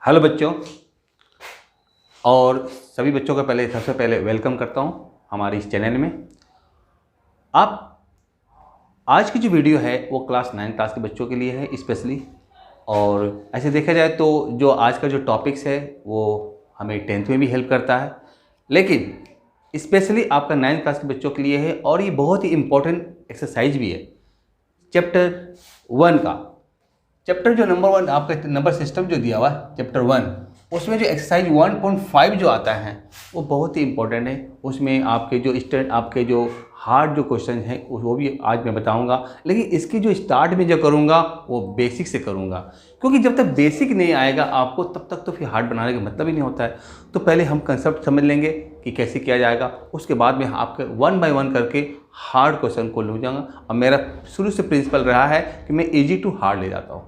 Hello बच्चों, और सभी बच्चों का सबसे पहले वेलकम करता हूं हमारे इस चैनल में। आप आज की जो वीडियो है वो क्लास 9 क्लास के बच्चों के लिए है स्पेशली। और ऐसे देखा जाए तो जो आज का जो टॉपिक्स है वो हमें 10th में भी हेल्प करता है, लेकिन स्पेशली आपका 9th क्लास के बच्चों के लिए है। और ये बहुत ही इम्पोर्टेंट एक्सरसाइज भी है। चैप्टर 1 का चैप्टर जो नंबर 1 आपका नंबर सिस्टम जो दिया हुआ है चैप्टर 1, उसमें जो एक्सरसाइज 1.5 जो आता है वो बहुत ही इंपॉर्टेंट है। उसमें आपके जो हार्ड जो क्वेश्चन हैं वो भी आज मैं बताऊंगा, लेकिन इसकी जो स्टार्ट में जो करूंगा वो बेसिक से करूंगा, क्योंकि जब तक बेसिक नहीं आएगा आपको तब तक तो फिर हार्ड बनाने का मतलब ही नहीं होता है। तो पहले हम कंसेप्ट समझ लेंगे कि कैसे किया जाएगा, उसके बाद में आपके 1 बाय 1 करके हार्ड क्वेश्चन को ले जाऊँगा। और मेरा शुरू से प्रिंसिपल रहा है कि मैं ईजी टू हार्ड ले जाता हूँ,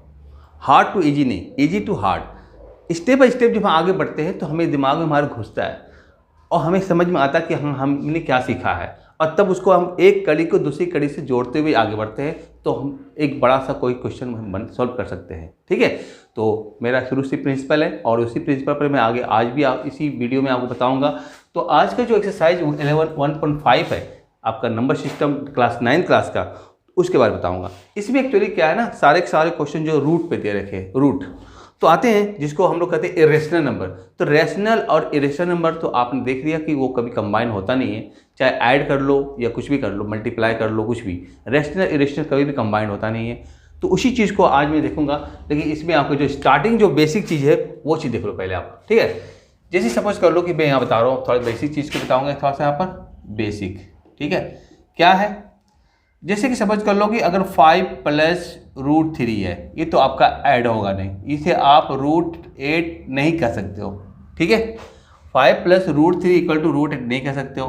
हार्ड टू ईजी नहीं, easy to hard. Step by step जब हम आगे बढ़ते हैं तो हमें दिमाग में हमारे घुसता है और हमें समझ में आता है कि हमने क्या सीखा है, और तब उसको हम एक कड़ी को दूसरी कड़ी से जोड़ते हुए आगे बढ़ते हैं तो हम एक बड़ा सा कोई क्वेश्चन सॉल्व कर सकते हैं। ठीक है, तो मेरा शुरू से प्रिंसिपल है और उसी प्रिंसिपल पर मैं आगे आज भी इसी वीडियो में आपको बताऊँगा। तो आज का जो एक्सरसाइज 1.5 है आपका नंबर सिस्टम क्लास 9 क्लास का, उसके बारे में बताऊंगा। इसमें एक्चुअली क्या है ना, सारे के सारे क्वेश्चन जो रूट पे दे रखे हैं, रूट तो आते हैं जिसको हम लोग कहते हैं इरेशनल नंबर। तो रैशनल और इरेशनल नंबर तो आपने देख लिया कि वो कभी कंबाइन होता नहीं है, चाहे ऐड कर लो या कुछ भी कर लो, मल्टीप्लाई कर लो, कुछ भी। रैशनल इरेशनल कभी भी कंबाइन होता नहीं है। तो उसी चीज़ को आज मैं देखूंगा, लेकिन इसमें आपको जो स्टार्टिंग जो बेसिक चीज़ है वो चीज़ देख लो पहले आप। ठीक है, जैसे सपोज कर लो कि मैं यहाँ बता रहा हूँ, थोड़ा बेसिक चीज़ को बताऊँगा थोड़ा सा यहाँ पर बेसिक। ठीक है, क्या है, जैसे कि समझ कर लो कि अगर 5 + √3 है, ये तो आपका ऐड होगा नहीं, इसे आप √8 नहीं कह सकते हो। ठीक है, 5 + √3 = √8 नहीं कह सकते हो।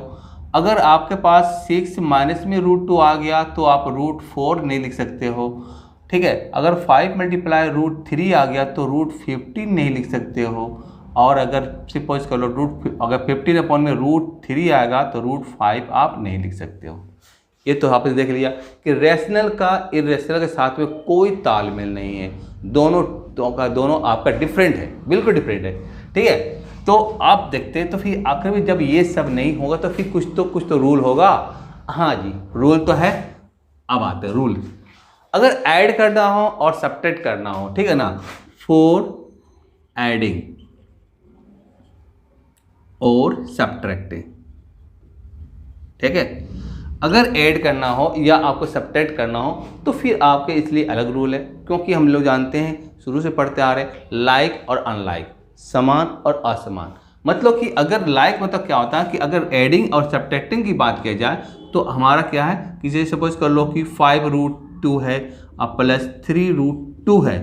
अगर आपके पास 6 माइनस में √2 आ गया तो आप √4 नहीं लिख सकते हो। ठीक है, अगर 5 × √3 आ गया तो √15 नहीं लिख सकते हो। और अगर सपोज कर लो अगर 15 में √3 आएगा तो √5 आप नहीं लिख सकते हो। ये तो आपने देख लिया कि रैशनल का इरेशनल के साथ में कोई तालमेल नहीं है, दोनों आपका डिफरेंट है, बिल्कुल डिफरेंट है। ठीक है, तो आप देखते हैं तो फिर आखिर में जब ये सब नहीं होगा तो फिर कुछ तो रूल होगा। हाँ जी, रूल तो है। अब आते हैं रूल। अगर ऐड करना हो और सब्ट्रैक्ट करना हो, ठीक है ना, फॉर एडिंग और सब्ट्रैक्टिंग। ठीक है, अगर ऐड करना हो या आपको सब्ट्रैक्ट करना हो तो फिर आपके इसलिए अलग रूल है, क्योंकि हम लोग जानते हैं शुरू से पढ़ते आ रहे हैं लाइक और अनलाइक, समान और असमान। मतलब कि अगर लाइक मतलब क्या होता है कि अगर एडिंग और सब्ट्रैक्टिंग की बात की जाए तो हमारा क्या है कि जैसे सपोज कर लो कि 5 √2 है और +3 √2 है,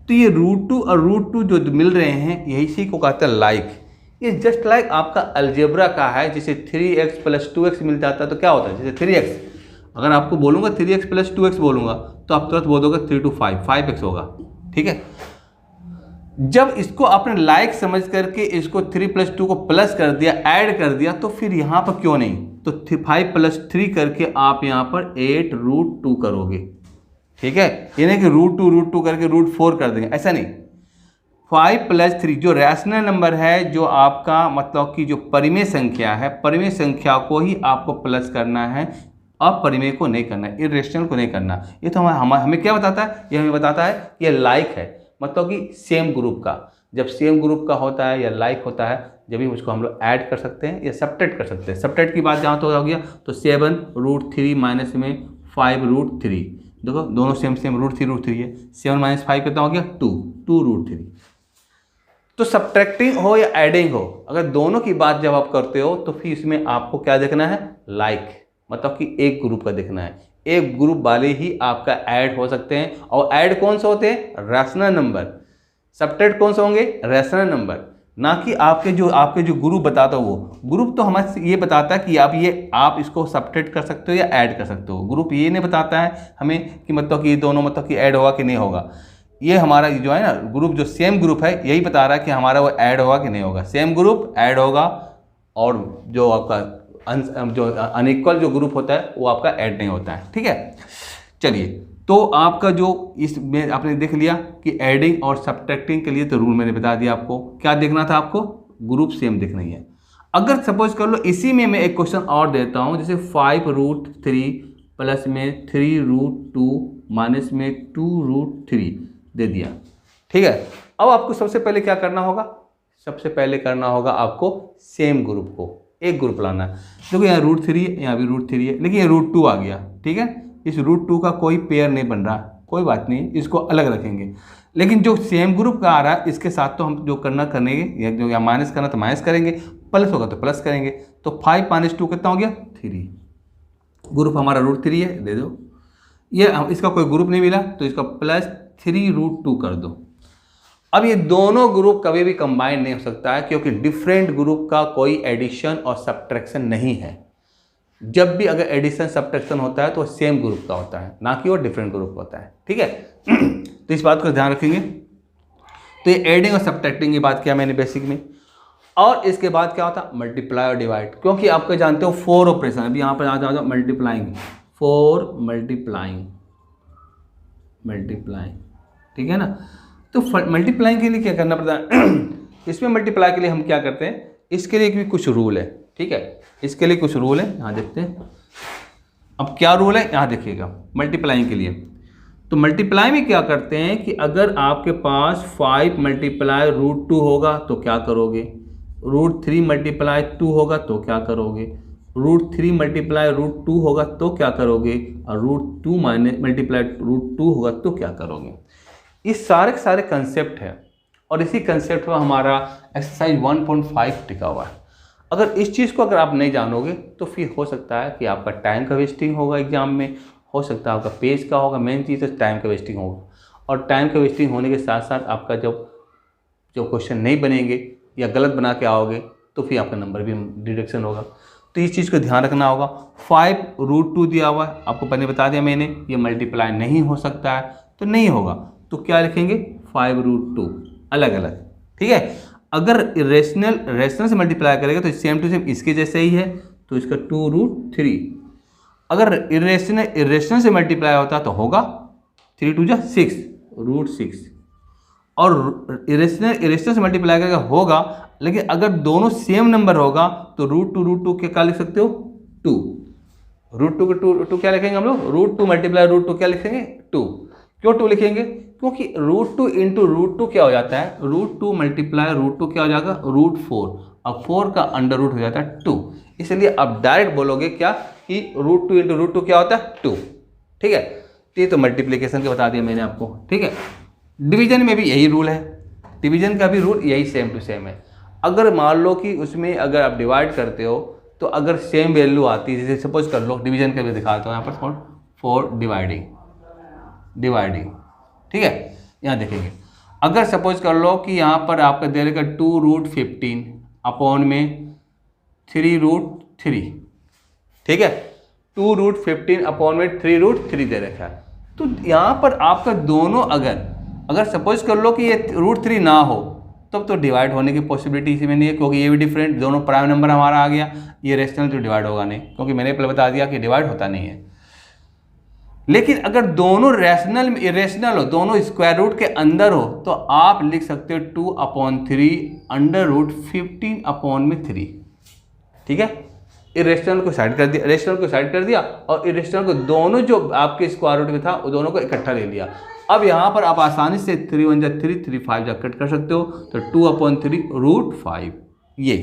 तो ये √2 और √2 जो मिल रहे हैं यही इसी को कहते हैं लाइक। ये जस्ट लाइक आपका अलजेब्रा का है, जैसे 3x + 2x मिल जाता है तो क्या होता है, जैसे 3x अगर आपको बोलूँगा 3x + 2x बोलूँगा तो आप तुरंत बोल दोगे 3 to 5x होगा। ठीक है, जब इसको आपने लाइक समझ करके इसको 3 + 2 को प्लस कर दिया, ऐड कर दिया, तो फिर यहाँ पर क्यों नहीं, तो 5 + 3 करके आप यहाँ पर 8 √2 करोगे। ठीक है, ये नहीं कि √2 करके √4 कर देंगे, ऐसा नहीं। 5 + 3 जो रैशनल नंबर है, जो आपका मतलब कि जो परिमेय संख्या है, परिमेय संख्या को ही आपको प्लस करना है, अपरिमेय को नहीं करना है, इरेशनल को नहीं करना। ये तो हमें क्या बताता है, ये हमें बताता है ये लाइक है, मतलब कि सेम ग्रुप का। जब सेम ग्रुप का होता है या लाइक होता है जब भी उसको हम लोग ऐड कर सकते हैं या सब्ट्रैक्ट कर सकते हैं। सब्ट्रैक्ट की बात जहाँ तो हो गया तो 7 √3 माइनस में 5 √3, देखो दोनों सेम √3 है। 7 - 5 कितना हो गया, 2 √3। तो सब्ट्रैक्टिंग हो या एडिंग हो, अगर दोनों की बात जब आप करते हो तो फिर इसमें आपको क्या देखना है, लाइक, मतलब कि एक ग्रुप का देखना है। एक ग्रुप वाले ही आपका ऐड हो सकते हैं, और ऐड कौन से होते हैं, रैशनल नंबर। सब्ट्रैक्ट कौन से होंगे, रैशनल नंबर, ना कि आपके जो ग्रुप बताता हो वो ग्रुप तो हमें ये बताता है कि आप इसको सब्ट्रैक्ट कर सकते हो या ऐड कर सकते हो। ग्रुप ये नहीं बताता है हमें कि मतलब कि ये दोनों मतलब कि ऐड होगा कि नहीं होगा। ये हमारा जो है ना ग्रुप, जो सेम ग्रुप है, यही बता रहा है कि हमारा वो ऐड होगा कि नहीं होगा। सेम ग्रुप ऐड होगा, और जो आपका जो अनइक्वल जो ग्रुप होता है वो आपका ऐड नहीं होता है। ठीक है, चलिए तो आपका जो इसमें आपने देख लिया कि एडिंग और सब्ट्रैक्टिंग के लिए तो रूल मैंने बता दिया आपको। क्या देखना था आपको? ग्रुप सेम देखना ही है। अगर सपोज कर लो इसी में मैं एक क्वेश्चन और देता हूँ, जैसे 5√3 प्लस में 3√2 माइनस में 2√3 दे दिया, ठीक है। अब आपको सबसे पहले क्या करना होगा? सबसे पहले करना होगा आपको सेम ग्रुप को एक ग्रुप लाना है। देखो यहाँ √3 है, यहाँ भी √3 है, लेकिन ये √2 आ गया, ठीक है। इस √2 का कोई पेयर नहीं बन रहा, कोई बात नहीं, इसको अलग रखेंगे। लेकिन जो सेम ग्रुप का आ रहा है इसके साथ तो हम जो करना करेंगे, या जो या माइनस करना तो माइनस करेंगे, प्लस होगा तो प्लस करेंगे। तो 5 - 2 कितना हो गया? 3। ग्रुप हमारा √3 है, दे दो। ये इसका कोई ग्रुप नहीं मिला तो इसका +3√2 कर दो। अब ये दोनों ग्रुप कभी भी कंबाइन नहीं हो सकता है, क्योंकि डिफरेंट ग्रुप का कोई एडिशन और सब्ट्रैक्शन नहीं है। जब भी अगर एडिशन सब्ट्रैक्शन होता है तो सेम ग्रुप का होता है, ना कि वो डिफरेंट ग्रुप का होता है, ठीक है। तो इस बात को ध्यान रखेंगे। तो ये एडिंग और सब्ट्रैक्टिंग की बात किया मैंने बेसिक में। और इसके बाद क्या होता है? मल्टीप्लाई और डिवाइड, क्योंकि आपको जानते हो 4 ऑपरेशन। अभी यहाँ पर आ जाओ मल्टीप्लाइंग, 4 मल्टीप्लाइंग, ठीक है ना। तो मल्टीप्लाइंग के लिए क्या करना पड़ता है? इसमें मल्टीप्लाई के लिए हम क्या करते हैं, इसके लिए भी कुछ रूल है, ठीक है। इसके लिए कुछ रूल है, यहाँ देखते हैं। अब क्या रूल है यहाँ देखिएगा मल्टीप्लाइंग के लिए। तो मल्टीप्लाई में क्या करते हैं कि अगर आपके पास 5 × √2 होगा तो क्या करोगे, √3 × 2 होगा तो क्या करोगे, √3 × √2 होगा तो क्या करोगे, और √2 × √2 होगा तो क्या करोगे। ये सारे के सारे कंसेप्ट है, और इसी कंसेप्ट पर हमारा एक्सरसाइज 1.5 टिका हुआ है। अगर इस चीज़ को अगर आप नहीं जानोगे तो फिर हो सकता है कि आपका टाइम का वेस्टिंग होगा एग्जाम में, हो सकता है आपका पेज का होगा, मेन चीज़ है टाइम का वेस्टिंग होगा। और टाइम का वेस्टिंग होने के साथ साथ आपका जब जो क्वेश्चन नहीं बनेंगे या गलत बना के आओगे तो फिर आपका नंबर भी डिडक्शन होगा। तो इस चीज़ को ध्यान रखना होगा। 5√2 दिया हुआ है, आपको पहले बता दिया मैंने, ये मल्टीप्लाई नहीं हो सकता है तो नहीं होगा। तो क्या लिखेंगे? 5√2 अलग अलग, ठीक है। अगर रेशनल से मल्टीप्लाई करेगा तो सेम टू सेम इसके जैसे ही है, तो इसका 2√3। अगर इरेशनल से मल्टीप्लाई होता तो होगा 3 × 2 = 6, √6। और इरेशनल से मल्टीप्लाई करेगा होगा, लेकिन अगर दोनों सेम नंबर होगा तो √2 के क्या लिख सकते हो? 2। √2 के 2 क्या लिखेंगे हम लोग? √2 × √2 क्या लिखेंगे? 2। क्यों 2 लिखेंगे? क्योंकि √2 × √2 क्या हो जाता है? √2 × √2 क्या हो जाएगा? √4। अब 4 का अंडर रूट हो जाता है 2। इसलिए आप डायरेक्ट बोलोगे क्या कि √2 × √2 क्या होता है? 2, ठीक है। तो ये तो मल्टीप्लिकेशन के बता दिया मैंने आपको, ठीक है। डिवीजन में भी यही रूल है, डिवीजन का भी रूल यही सेम टू सेम है। अगर मान लो कि उसमें अगर आप डिवाइड करते हो तो अगर सेम वैल्यू आती है, जैसे सपोज कर लो डिवीजन का भी दिखाता हूँ यहाँ पर 4 डिवाइडिंग, ठीक है। यहाँ देखेंगे अगर सपोज कर लो कि यहाँ पर आपका दे रहेगा 2√15 अपॉन में 3√3, ठीक है। 2√15 अपॉन में 3√3 दे रखा है। तो यहाँ पर आपका दोनों अगर सपोज कर लो कि ये √3 ना हो तब तो डिवाइड होने की पॉसिबिलिटी इसी में नहीं है, क्योंकि ये भी डिफरेंट, दोनों प्राइम नंबर हमारा आ गया। ये रेशनल तो डिवाइड होगा नहीं, क्योंकि मैंने पहले बता दिया कि डिवाइड होता नहीं है। लेकिन अगर दोनों रैशनल में इरेशनल हो, दोनों स्क्वायर रूट के अंदर हो, तो आप लिख सकते हो 2/3 √15/3, ठीक है। इरेशनल को साइड कर दिया, रेशनल को साइड कर दिया, और इरेशनल को दोनों जो आपके स्क्वायर रूट में था वो दोनों को इकट्ठा ले लिया। अब यहाँ पर आप आसानी से 3 × 1 = 3, 3 × 5 = कट कर सकते हो, तो 2/3 √5। ये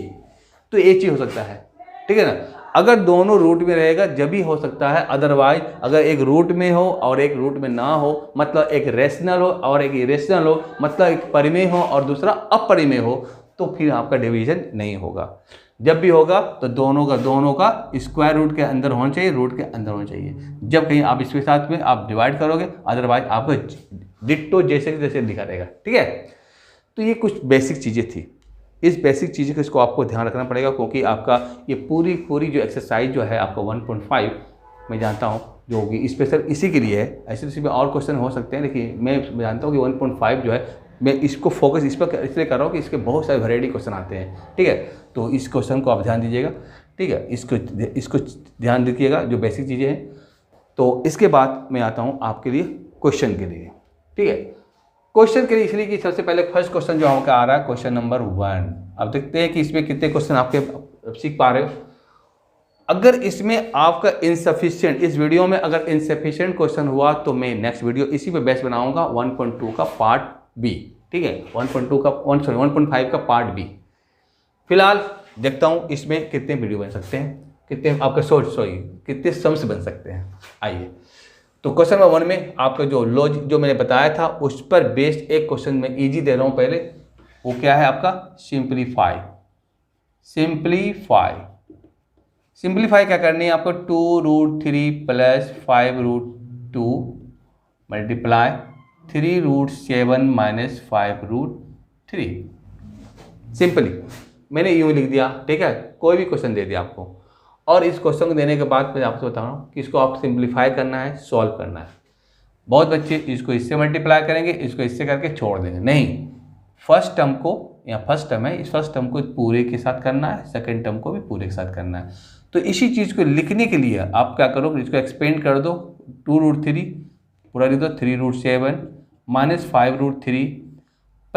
तो एक चीज़ हो सकता है, ठीक है ना। अगर दोनों रूट में रहेगा जब भी हो सकता है, अदरवाइज अगर एक रूट में हो और एक रूट में ना हो, मतलब एक रेशनल हो और एक इरेशनल हो, मतलब एक परिमेय हो और दूसरा अपरिमेय हो, तो फिर आपका डिवीजन नहीं होगा। जब भी होगा तो दोनों का स्क्वायर रूट के अंदर होना चाहिए, रूट के अंदर होना चाहिए। जब कहीं आप इसके साथ में आप डिवाइड करोगे, अदरवाइज आपको डिट्टो जैसे दिखा रहेगा, ठीक है। तो ये कुछ बेसिक चीज़ें थी। इस बेसिक चीज़ को इसको आपको ध्यान रखना पड़ेगा, क्योंकि आपका ये पूरी जो एक्सरसाइज जो है आपका 1.5 मैं जानता हूँ जो होगी स्पेशल इसी के लिए है। ऐसे इसी में और क्वेश्चन हो सकते हैं, लेकिन मैं जानता हूँ कि 1.5 जो है मैं इसको फोकस इस पर इसलिए कर रहा हूँ कि इसके बहुत सारे वैरायटी क्वेश्चन आते हैं, ठीक है। तो इस क्वेश्चन को आप ध्यान दीजिएगा, ठीक है। इसको ध्यान दीजिएगा, जो बेसिक चीज़ें हैं तो इसके बाद मैं आता हूँ आपके लिए क्वेश्चन के लिए, ठीक है। क्वेश्चन के लिए इसलिए कि सबसे पहले फर्स्ट क्वेश्चन जो आपका आ रहा है क्वेश्चन नंबर 1। अब देखते हैं कि इसमें कितने क्वेश्चन आपके सीख पा रहे हो। अगर इसमें आपका इनसफिशिएंट, इस वीडियो में अगर इनसफिशिएंट क्वेश्चन हुआ तो मैं नेक्स्ट वीडियो इसी पे बेस्ट बनाऊंगा 1.2 का पार्ट बी, ठीक है, 1.5 का पार्ट बी। फिलहाल देखता हूं इसमें कितने वीडियो बन सकते हैं, कितने आपका कितने सम्स बन सकते हैं। आइए, तो क्वेश्चन नंबर 1 में आपका जो मैंने बताया था उस पर बेस्ड एक क्वेश्चन में इजी दे रहा हूं पहले। वो क्या है आपका? सिंप्लीफाई क्या करनी है आपको? 2√3 + 5√2 मल्टीप्लाई 3√7 - 5√3। सिंपली मैंने यूँ लिख दिया, ठीक है। कोई भी क्वेश्चन दे दिया आपको, और इस क्वेश्चन को देने के बाद मैं आपसे बता रहा हूँ कि इसको आप सिंप्लीफाई करना है, सॉल्व करना है। बहुत बच्चे इसको इससे मल्टीप्लाई करेंगे, इसको इससे करके छोड़ देंगे। नहीं, फर्स्ट टर्म को, या फर्स्ट टर्म है, इस फर्स्ट टर्म को पूरे के साथ करना है, सेकंड टर्म को भी पूरे के साथ करना है। तो इसी चीज़ को लिखने के लिए आप क्या करो, इसको एक्सपेंड कर दो। 2√3 पूरा लिख दो, 3√7 - 5√3 +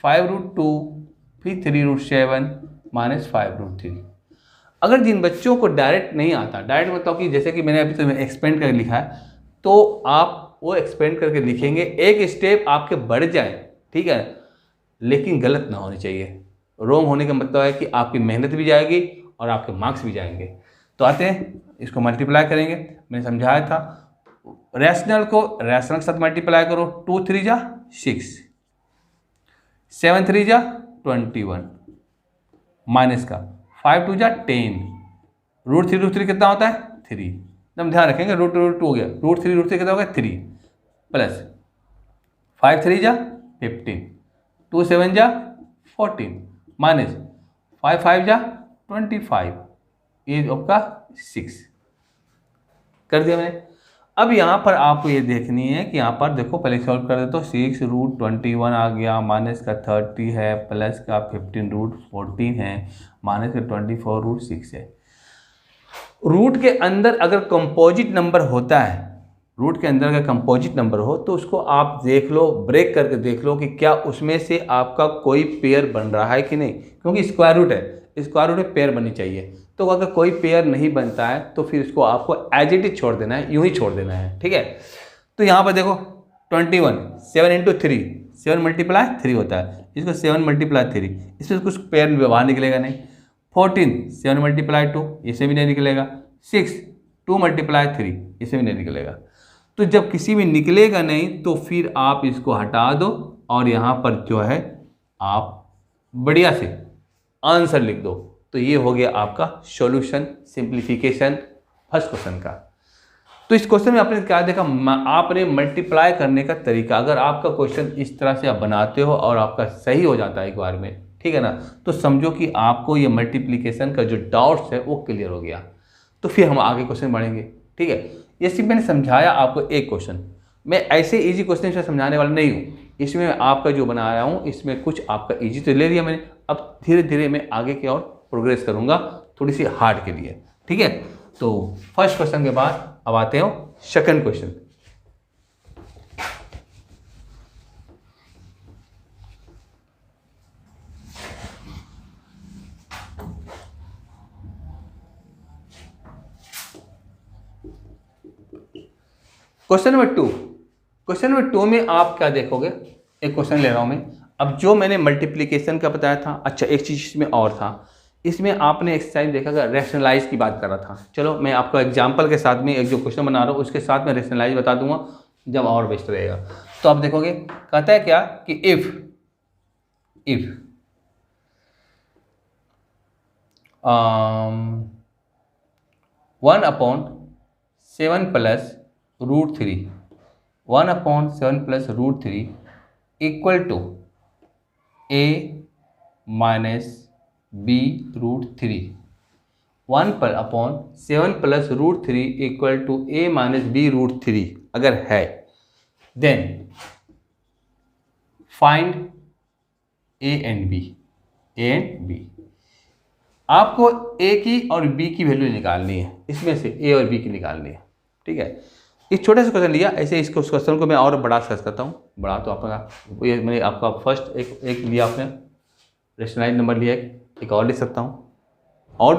5√2 फिर 3√7 - 5√3। अगर जिन बच्चों को डायरेक्ट नहीं आता, डायरेक्ट मतलब कि जैसे कि मैंने अभी तो एक्सपेंड करके लिखा है, तो आप वो एक्सपेंड करके लिखेंगे, एक स्टेप आपके बढ़ जाए, ठीक है, लेकिन गलत ना होनी चाहिए। रॉन्ग होने का मतलब है कि आपकी मेहनत भी जाएगी और आपके मार्क्स भी जाएंगे। तो आते हैं, इसको मल्टीप्लाई करेंगे। मैंने समझाया था, रैशनल को रैशनल के साथ मल्टीप्लाई करो। 2 × 3 = 6, 7 × 3 = 21, माइनस का 5 × 2 = 10, √3 कितना होता है? 3। एकदम ध्यान रखेंगे, √2 हो गया, √3 कितना हो गया? 3 प्लस 5 × 3 = 15, 2 × 7 = 14 माइनस 5 × 5 = 25, ये आपका 6 कर दिया मैंने। अब यहाँ पर आपको ये देखनी है कि यहाँ पर देखो, पहले सॉल्व कर दे तो 6√21 आ गया, माइनस का 30 है, प्लस का 15√14 है, माइनस का 24√6 है। रूट के अंदर अगर कंपोजिट नंबर होता है, रूट के अंदर अगर कंपोजिट नंबर हो तो उसको आप देख लो, ब्रेक करके देख लो कि क्या उसमें से आपका कोई पेयर बन रहा है कि नहीं, क्योंकि स्क्वायर रूट है, स्क्वायर रूट में पेयर बननी चाहिए। तो अगर कोई पेयर नहीं बनता है तो फिर इसको आपको एज इट इज छोड़ देना है, यूं ही छोड़ देना है, ठीक है। तो यहाँ पर देखो 21, 7 × 3, 7 × 3 होता है, इसको 7 × 3, इसमें कुछ पेयर बाहर निकलेगा नहीं। 14, 7 × 2, इसे भी नहीं निकलेगा। 6, 2 × 3, इसे भी नहीं निकलेगा। तो जब किसी में निकलेगा नहीं तो फिर आप इसको हटा दो और यहाँ पर जो है आप बढ़िया से आंसर लिख दो। तो ये हो गया आपका सॉल्यूशन, सिंप्लीफिकेशन फर्स्ट क्वेश्चन का। तो इस क्वेश्चन में आपने क्या देखा, आपने मल्टीप्लाई करने का तरीका, अगर आपका क्वेश्चन इस तरह से आप बनाते हो और आपका सही हो जाता है एक बार में, ठीक है ना, तो समझो कि आपको ये मल्टीप्लिकेशन का जो डाउट्स है वो क्लियर हो गया। तो फिर हम आगे क्वेश्चन बढ़ेंगे, ठीक है। ये सिर्फ मैंने समझाया आपको एक क्वेश्चन, मैं ऐसे इजी क्वेश्चन से समझाने वाला नहीं हूँ। इसमें आपका जो बना रहा हूँ इसमें कुछ आपका इजी तो ले लिया मैंने, अब धीरे धीरे मैं आगे की ओर प्रोग्रेस करूँगा, थोड़ी सी हार्ड के लिए, ठीक है। तो फर्स्ट क्वेश्चन के बाद अब आते हो second question. Question number 2, question number 2 में आप क्या देखोगे, एक क्वेश्चन ले रहा हूं मैं। अब जो मैंने मल्टीप्लिकेशन का बताया था, अच्छा एक चीज़ इसमें और था, इसमें आपने एक्सरसाइज देखा था, रैशनलाइज की बात कर रहा था। चलो मैं आपको एग्जांपल के साथ में एक जो क्वेश्चन बना रहा हूँ उसके साथ में रैशनलाइज बता दूंगा, जब और बेस्ट रहेगा। तो आप देखोगे कहता है क्या कि if 1/7 + √3, 1/7 + √3 = a - b √3, 1/7 + √3 = a - b √3 अगर है, then find a and b। आपको a की और b की वैल्यू निकालनी है, इसमें से a और b की निकालनी है। ठीक है। इस छोटे से क्वेश्चन लिया, ऐसे इसको उस क्वेश्चन को मैं और बड़ा डिस्कस करता हूँ। बड़ा तो आपका ये मैंने आपका फर्स्ट एक लिया आपने रेशनलाइज नंबर लिया, एक और ले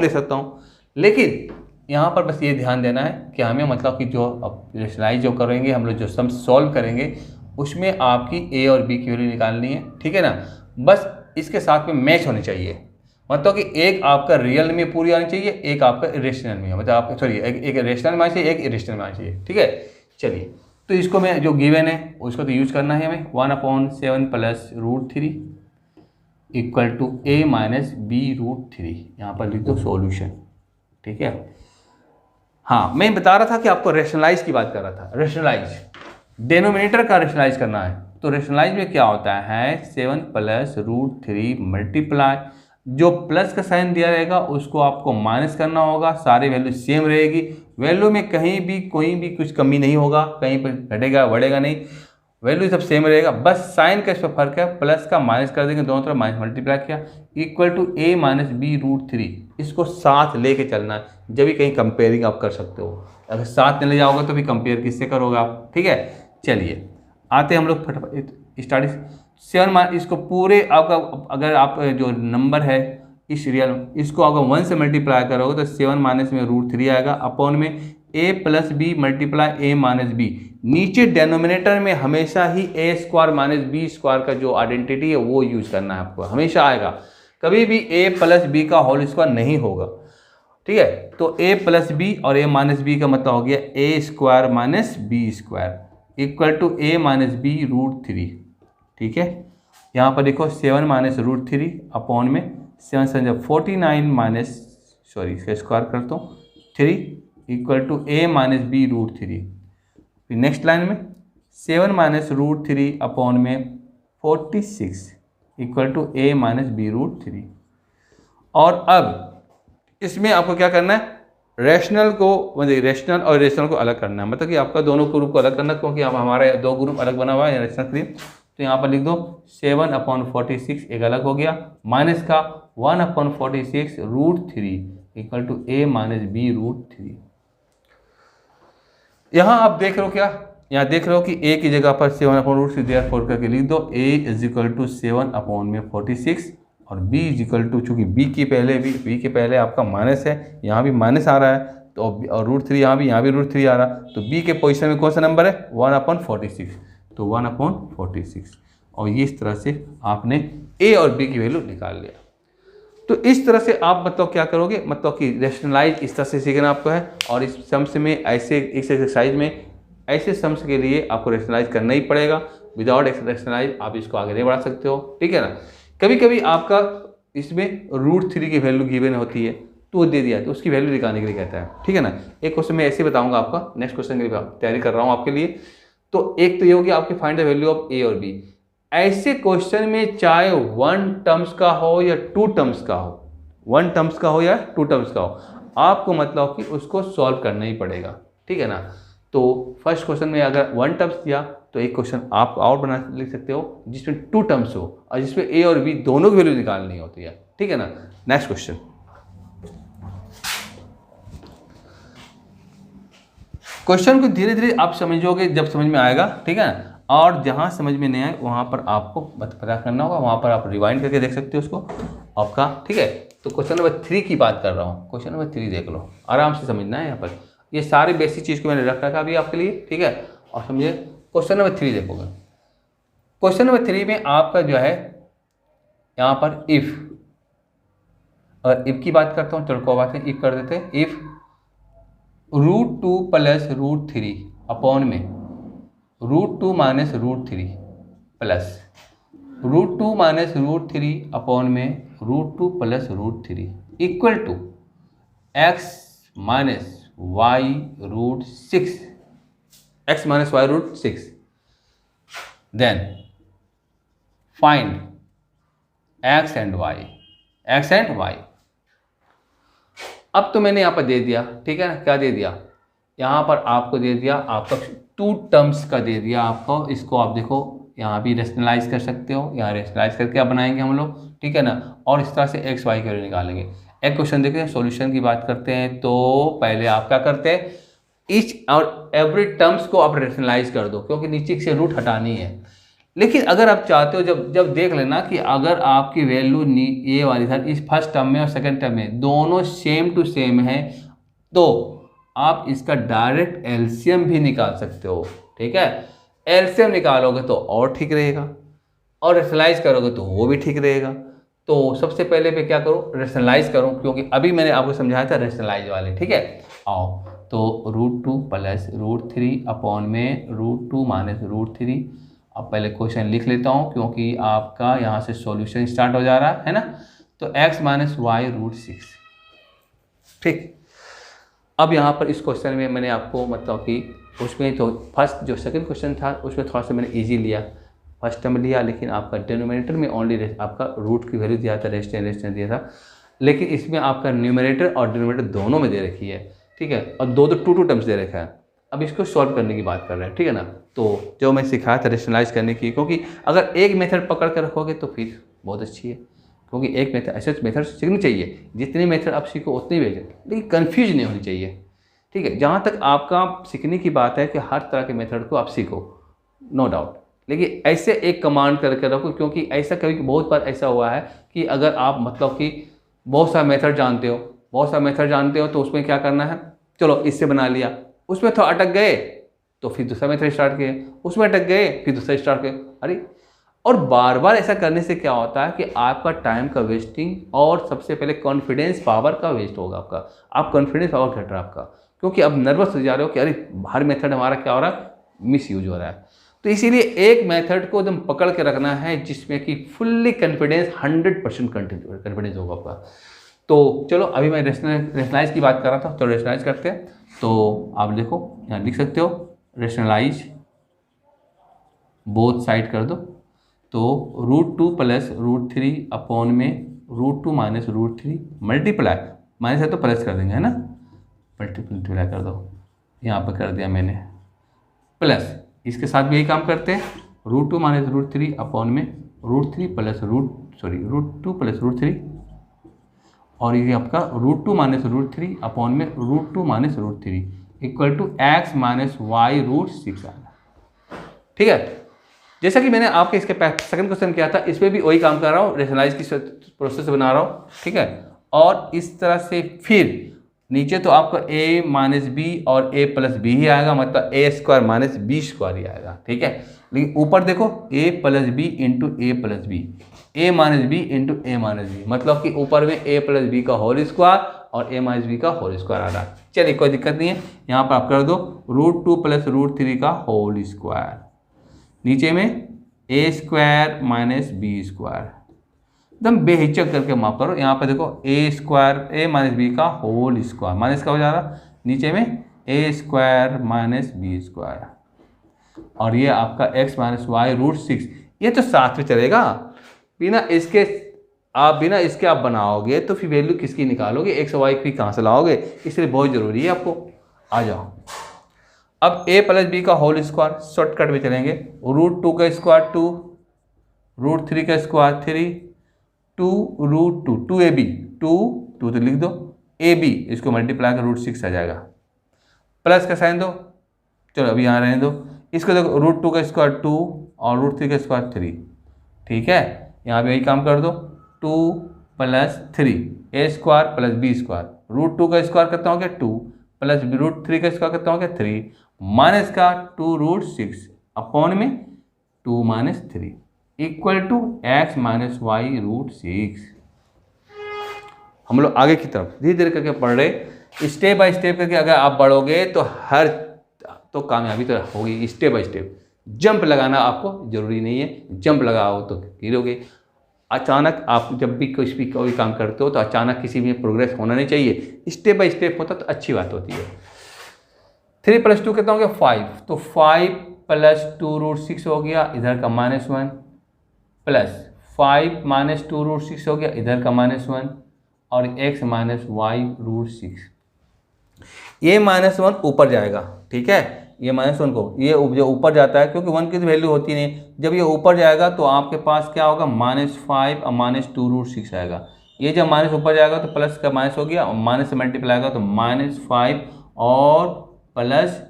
सकता हूँ लेकिन यहाँ पर बस ये ध्यान देना है कि हमें मतलब कि जो अब रेशनलाइज जो करेंगे हम लोग, जो सम सॉल्व करेंगे उसमें आपकी ए और बी की वैल्यू निकालनी है, ठीक है ना। बस इसके साथ में मैच होनी चाहिए, मतलब कि एक आपका रियल में पूरी आनी चाहिए, एक आपका इरेशनल में, मतलब आप सॉरी एक रेशनल में आनी चाहिए, एक इरेशनल में आनी चाहिए, ठीक है। चलिए, तो इसको मैं जो गिवन है उसको तो यूज़ करना है हमें। 1/7 plus √3 equal to a minus b√3, यहाँ पर लिख दो सॉल्यूशन, ठीक है। हाँ, मैं बता रहा था कि आपको रेशनलाइज की बात कर रहा था। रेशनलाइज डेनोमिनेटर का रेशनलाइज करना है, तो रेशनलाइज में क्या होता है 7 प्लस √3 मल्टीप्लाई, जो प्लस का साइन दिया रहेगा उसको आपको माइनस करना होगा, सारे वैल्यू सेम रहेगी, वैल्यू में कहीं भी कोई भी कुछ कमी नहीं होगा, कहीं पर घटेगा बढ़ेगा नहीं, वैल्यू सब सेम रहेगा, बस साइन का इसमें फर्क है, प्लस का माइनस कर देंगे, दोनों तरफ माइनस मल्टीप्लाई किया, equal to a minus b√3। इसको साथ लेके चलना है, जब भी कहीं कंपेयरिंग आप कर सकते हो, अगर साथ ले जाओगे तो भी कंपेयर किससे करोगे आप, ठीक है। चलिए आते हैं हम लोग फटाफट स्टार्टिंग 7 इसको पूरे आपका, अगर आप जो नंबर है इस रियल इसको अगर 1 से मल्टीप्लाई करोगे तो 7 माइनस में √3 आएगा, अपॉन में a plus B multiply a minus B. नीचे डेनोमिनेटर में हमेशा ही a square minus B square का जो आइडेंटिटी है वो यूज़ करना है आपको, हमेशा आएगा, कभी भी a प्लस बी का होल स्क्वायर नहीं होगा, ठीक है। तो a प्लस बी और a माइनस बी का मतलब हो गया a square minus B square equal to a minus b√3, ठीक है। यहाँ पर देखो 7 माइनस √3 अपॉन में 7 से 49 माइनस सॉरी इसका स्क्वायर कर दो 3 equal to a minus b√3। फिर नेक्स्ट लाइन में 7 माइनस √3 अपॉन में 46 equal to a minus b√3। और अब इसमें आपको क्या करना है, रैशनल को मतलब रेशनल और रेशनल को अलग करना है, मतलब कि आपका दोनों ग्रुप को अलग करना है, क्योंकि अब हमारे दो ग्रुप अलग बना हुआ है रेशनल के लिए। तो यहाँ पर लिख दो 7/46 एक अलग हो गया, माइनस का 1/46 √3 equal to a minus b√3। यहाँ आप देख रहे हो क्या, यहाँ देख रहे हो कि a की जगह पर 7/√3 देयरफॉर करके लिख दो a इज इक्वल टू 7/46 और b इज इक्वल टू, चूँकि b के पहले आपका माइनस है, यहाँ भी माइनस आ रहा है, तो और √3 यहाँ भी √3 आ रहा, तो b के पोजीशन में कौन सा नंबर है 1/46, तो 1/46। और ये इस तरह से आपने a और b की वैल्यू निकाल लिया। तो इस तरह से आप मतलब क्या करोगे, मतलब कि रेशनलाइज इस तरह से सीखना आपको है, और इस सम्स में ऐसे इस एक्सरसाइज में ऐसे सम्स के लिए आपको रेशनलाइज करना ही पड़ेगा, विदाउट रेशनलाइज आप इसको आगे नहीं बढ़ा सकते हो, ठीक है ना। कभी कभी आपका इसमें √3 की वैल्यू गिवन होती है तो वो दे दिया है, तो उसकी वैल्यू निकालने के लिए कहता है, ठीक है ना। एक क्वेश्चन मैं ऐसे बताऊंगा आपका, नेक्स्ट क्वेश्चन के लिए तैयारी कर रहा हूँ आपके लिए। तो एक तो ये होगी आपकी find the value of a और b। ऐसे क्वेश्चन में चाहे 1 टर्म्स का हो या 2 टर्म्स का हो, 1 टर्म्स का हो या 2 टर्म्स का हो, आपको मतलब कि उसको सॉल्व करना ही पड़ेगा, ठीक है ना। तो फर्स्ट क्वेश्चन में अगर 1 टर्म्स दिया तो एक क्वेश्चन आप और बना लिख सकते हो जिसमें 2 टर्म्स हो और जिसमें a और b दोनों की वैल्यू निकालनी होती है, ठीक है ना। नेक्स्ट क्वेश्चन, क्वेश्चन को धीरे धीरे आप समझोगे जब समझ में आएगा, ठीक है ना। और जहाँ समझ में नहीं आए वहाँ पर आपको पता करना होगा, वहाँ पर आप रिवाइंड करके देख सकते हो उसको आपका, ठीक है। तो क्वेश्चन नंबर 3 की बात कर रहा हूँ, क्वेश्चन नंबर 3 देख लो, आराम से समझना है। यहाँ पर ये सारी बेसिक चीज़ को मैंने रख रखा अभी आपके लिए, ठीक है। और समझिए क्वेश्चन नंबर 3 देखोगे, क्वेश्चन नंबर 3 में आपका जो है यहाँ पर इफ़, और इफ़ की बात करता हूँ, चलो को बात है इफ़ कर देते हैं। इफ़ √2 प्लस √3 अपॉन में √2 माइनस √3 प्लस √2 माइनस √3 अपॉन में √2 plus √3 equal to x minus y√6, x minus y√6, then find x and y। अब तो मैंने यहाँ पर दे दिया, ठीक है ना, क्या दे दिया, यहाँ पर आपको दे दिया आपका 2 टर्म्स का दे दिया आपको। इसको आप देखो यहाँ भी रेशनलाइज कर सकते हो, यहाँ रेशनलाइज करके आप बनाएंगे हम लोग, ठीक है ना। और इस तरह से x y की वैल्यू निकालेंगे। एक क्वेश्चन देखिए, सॉल्यूशन की बात करते हैं तो पहले आप क्या करते हैं, ईच और एवरी टर्म्स को आप रेशनलाइज कर दो, क्योंकि नीचे से रूट हटानी है। लेकिन अगर आप चाहते हो, जब देख लेना कि अगर आपकी वैल्यू ये वाली था इस फर्स्ट टर्म में और सेकंड टर्म में दोनों सेम टू सेम है, तो आप इसका डायरेक्ट एलसीएम भी निकाल सकते हो। ठीक है, एलसीएम निकालोगे तो और ठीक रहेगा, और रेशनलाइज करोगे तो वो भी ठीक रहेगा। तो सबसे पहले मैं क्या करूँ, रेशनलाइज करूँ, क्योंकि अभी मैंने आपको समझाया था रेशनलाइज वाले। ठीक है, आओ तो √2 प्लस √3 अपॉन में √2 माइनस √3। अब पहले क्वेश्चन लिख लेता हूँ, क्योंकि आपका यहाँ से सॉल्यूशन स्टार्ट हो जा रहा है ना। तो x माइनस वाई √6। ठीक, अब यहाँ पर इस क्वेश्चन में मैंने आपको मतलब कि उसमें तो फर्स्ट जो सेकंड क्वेश्चन था उसमें थोड़ा सा मैंने इजी लिया, फर्स्ट टर्म लिया, लेकिन आपका डिनोमिनेटर में ओनली आपका रूट की वैल्यू दिया था, रेस्टेंट दिया था। लेकिन इसमें आपका न्यूमरेटर और डिनोमिनेटर दोनों में दे रखी है। ठीक है, और दो टू टर्म्स दे रखा है। अब इसको सॉल्व करने की बात कर रहे हैं। ठीक है ना, तो जो मैं सिखाया था रेशनलाइज करने की, क्योंकि अगर एक मेथड पकड़ कर रखोगे तो फिर बहुत अच्छी है, क्योंकि एक मेथड ऐसे मेथड सीखनी चाहिए, जितने मेथड आप सीखो उतनी बेहतर, लेकिन कन्फ्यूज नहीं होनी चाहिए। ठीक है, जहाँ तक आपका सीखने की बात है कि हर तरह के मेथड को आप सीखो, नो डाउट, लेकिन ऐसे एक कमांड करके रखो, क्योंकि ऐसा कभी बहुत बार ऐसा हुआ है कि अगर आप मतलब कि बहुत सारा मेथड जानते हो तो उसमें क्या करना है, चलो इससे बना लिया, उसमें तो अटक गए तो फिर दूसरा मेथड स्टार्ट किए, उसमें अटक गए फिर दूसरा स्टार्ट किए, अरे। और बार बार ऐसा करने से क्या होता है कि आपका टाइम का वेस्टिंग और सबसे पहले कॉन्फिडेंस पावर का वेस्ट होगा आपका, आप कॉन्फिडेंस पावर घट रहा है आपका, क्योंकि अब नर्वस हो जा रहे हो कि अरे हर मेथड हमारा क्या हो रहा है, मिस यूज हो रहा है। तो इसीलिए एक मेथड को एकदम पकड़ के रखना है जिसमें कि फुल्ली कॉन्फिडेंस 100% कॉन्फिडेंस होगा आपका। तो चलो अभी मैं रेशनलाइज की बात कर रहा था, तो रेशनलाइज करते हैं। तो आप देखो यहाँ लिख सकते हो, रेशनलाइज बोथ साइड कर दो। तो √2 प्लस √3 अपॉन में √2 माइनस √3 मल्टीप्लाई, माइनस है तो प्लस कर देंगे, है ना, मल्टीप्लाई कर दो, यहाँ पर कर दिया मैंने प्लस। इसके साथ भी यही काम करते हैं, √2 माइनस √3 अपॉन में √3 प्लस √2 प्लस √3, और ये आपका √2 माइनस √3 अपॉन में √2 minus √3 equal to x minus Y √6 आएगा। ठीक है, जैसा कि मैंने आपके इसके सेकंड क्वेश्चन किया था, इसमें भी वही काम कर रहा हूँ, रेशनलाइज की प्रोसेस बना रहा हूँ। ठीक है, और इस तरह से फिर नीचे तो आपका a माइनस बी और a प्लस बी ही आएगा, मतलब a² माइनस b² ही आएगा। ठीक है, लेकिन ऊपर देखो a plus B into A plus B, a minus B into A minus B, मतलब कि ऊपर में a प्लस बी का होल स्क्वायर और a माइनस बी का होल स्क्वायर आ रहा है। चलिए कोई दिक्कत नहीं है, यहाँ पर आप कर दो √2 प्लस √3 का होल स्क्वायर, नीचे में a² माइनस b², एकदम बेहिचक करके माफ करो। यहाँ पे देखो a² माइनस बी का होल स्क्वायर, माइनस का हो जा रहा, नीचे में a² माइनस b², और ये आपका x माइनस वाई √6, ये तो साथ में चलेगा, बिना इसके आप बनाओगे तो फिर वैल्यू किसकी निकालोगे, x और y की कहाँ से लाओगे, इसलिए बहुत ज़रूरी है आपको। आ जाओ, अब a प्लस बी का होल स्क्वायर शॉर्टकट में चलेंगे, √2 का स्क्वायर 2, √3 का स्क्वायर 3, 2 2ab 2 तो लिख दो, ab इसको मल्टीप्लाई कर √6 आ जाएगा, प्लस का साइन दो, चलो अभी यहाँ रहने दो, इसको देखो √2 का स्क्वायर 2 और √3 का स्क्वायर 3। ठीक है, यहाँ पे वही काम कर दो, 2 प्लस 3 a² प्लस b², √2 का स्क्वायर करता हूँ क्या 2 प्लस √3 का स्क्वायर करता हूँ क्या 3, माइनस का 2√6 अपॉन में 2 minus 3 equal to x minus Y √6। हम लोग आगे की तरफ धीरे धीरे करके पढ़ रहे, स्टेप बाय स्टेप करके अगर आप बढ़ोगे तो कामयाबी तो होगी। स्टेप बाय स्टेप, जंप लगाना आपको जरूरी नहीं है, जंप लगाओ तो गिरोगे। अचानक आप जब भी कोई काम करते हो तो अचानक किसी में प्रोग्रेस होना नहीं चाहिए, स्टेप बाय स्टेप होता तो अच्छी बात होती है। 3 + 2 कहता हूँ क्या 5, तो 5 प्लस 2√6 हो गया, इधर का -1 प्लस 5 माइनस 2√6 हो गया, इधर का -1 और x माइनस वाई √6, ये -1 ऊपर जाएगा। ठीक है, ये -1 को ये जो ऊपर जाता है, क्योंकि 1 की तो वैल्यू होती नहीं, जब ये ऊपर जाएगा तो आपके पास क्या होगा -5 और -2√6 आएगा। ये जब माइनस ऊपर जाएगा तो प्लस का माइनस हो गया, और माइनस से मल्टीप्लाई आएगा तो -5 और प्लस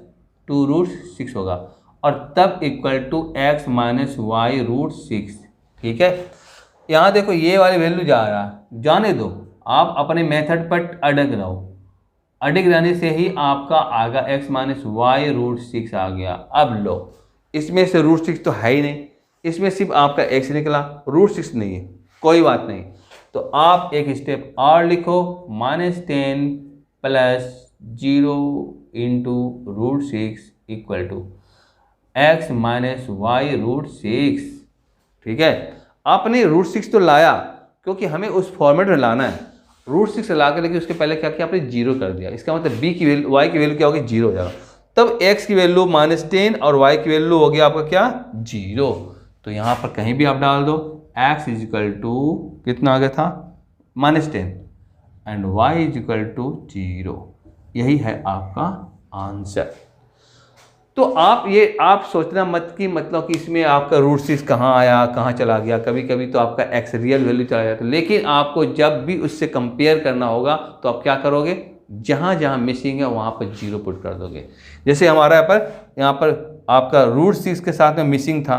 2√6 होगा और तब equal to x minus Y root 6। ठीक है, यहाँ देखो ये वाली वैल्यू जा रहा है, जाने दो, आप अपने मेथड पर अड़ग रहो। अड़ग रहने से ही आपका आएगा x माइनस वाई रूट 6 आ गया। अब लो, इसमें से रूट 6 तो है ही नहीं, इसमें सिर्फ आपका x निकला, रूट 6 नहीं है, कोई बात नहीं। तो आप एक स्टेप और लिखो, -10 plus 0 into root 6 equal to x minus Y root 6। ठीक है, आपने रूट 6 तो लाया क्योंकि हमें उस फॉर्मेट में लाना है। रूट 6 ला के लेकिन उसके पहले क्या किया आपने, जीरो कर दिया। इसका मतलब b की वैल्यू, y की वैल्यू क्या होगी, जीरो हो जाएगा। तब x की वैल्यू -10 और y की वैल्यू हो गया आपका क्या, 0। तो यहाँ पर कहीं भी आप डाल दो, x इज इक्वल टू कितना आ गया था, -10 and y is equal to 0। यही है आपका आंसर। तो आप सोचना मत कि मतलब कि इसमें आपका रूट 6 कहाँ आया, कहाँ चला गया। कभी कभी तो आपका x रियल वैल्यू चला जाता है, लेकिन आपको जब भी उससे कंपेयर करना होगा तो आप क्या करोगे, जहाँ जहाँ मिसिंग है वहाँ पर 0 पुट कर दोगे। जैसे हमारा यहाँ पर आपका रूट 6 के साथ में मिसिंग था,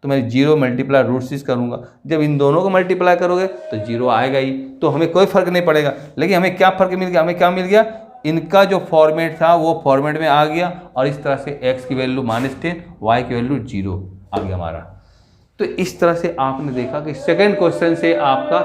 तो मैं 0 मल्टीप्लाई रूट 6 करूँगा। जब इन दोनों को मल्टीप्लाई करोगे तो 0 आएगा ही, तो हमें कोई फर्क नहीं पड़ेगा। लेकिन हमें क्या फर्क मिल गया, हमें क्या मिल गया, इनका जो फॉर्मेट था वो फॉर्मेट में आ गया और इस तरह से x की वैल्यू -10, y की वैल्यू 0 आ गया हमारा। तो इस तरह से आपने देखा कि सेकंड क्वेश्चन से आपका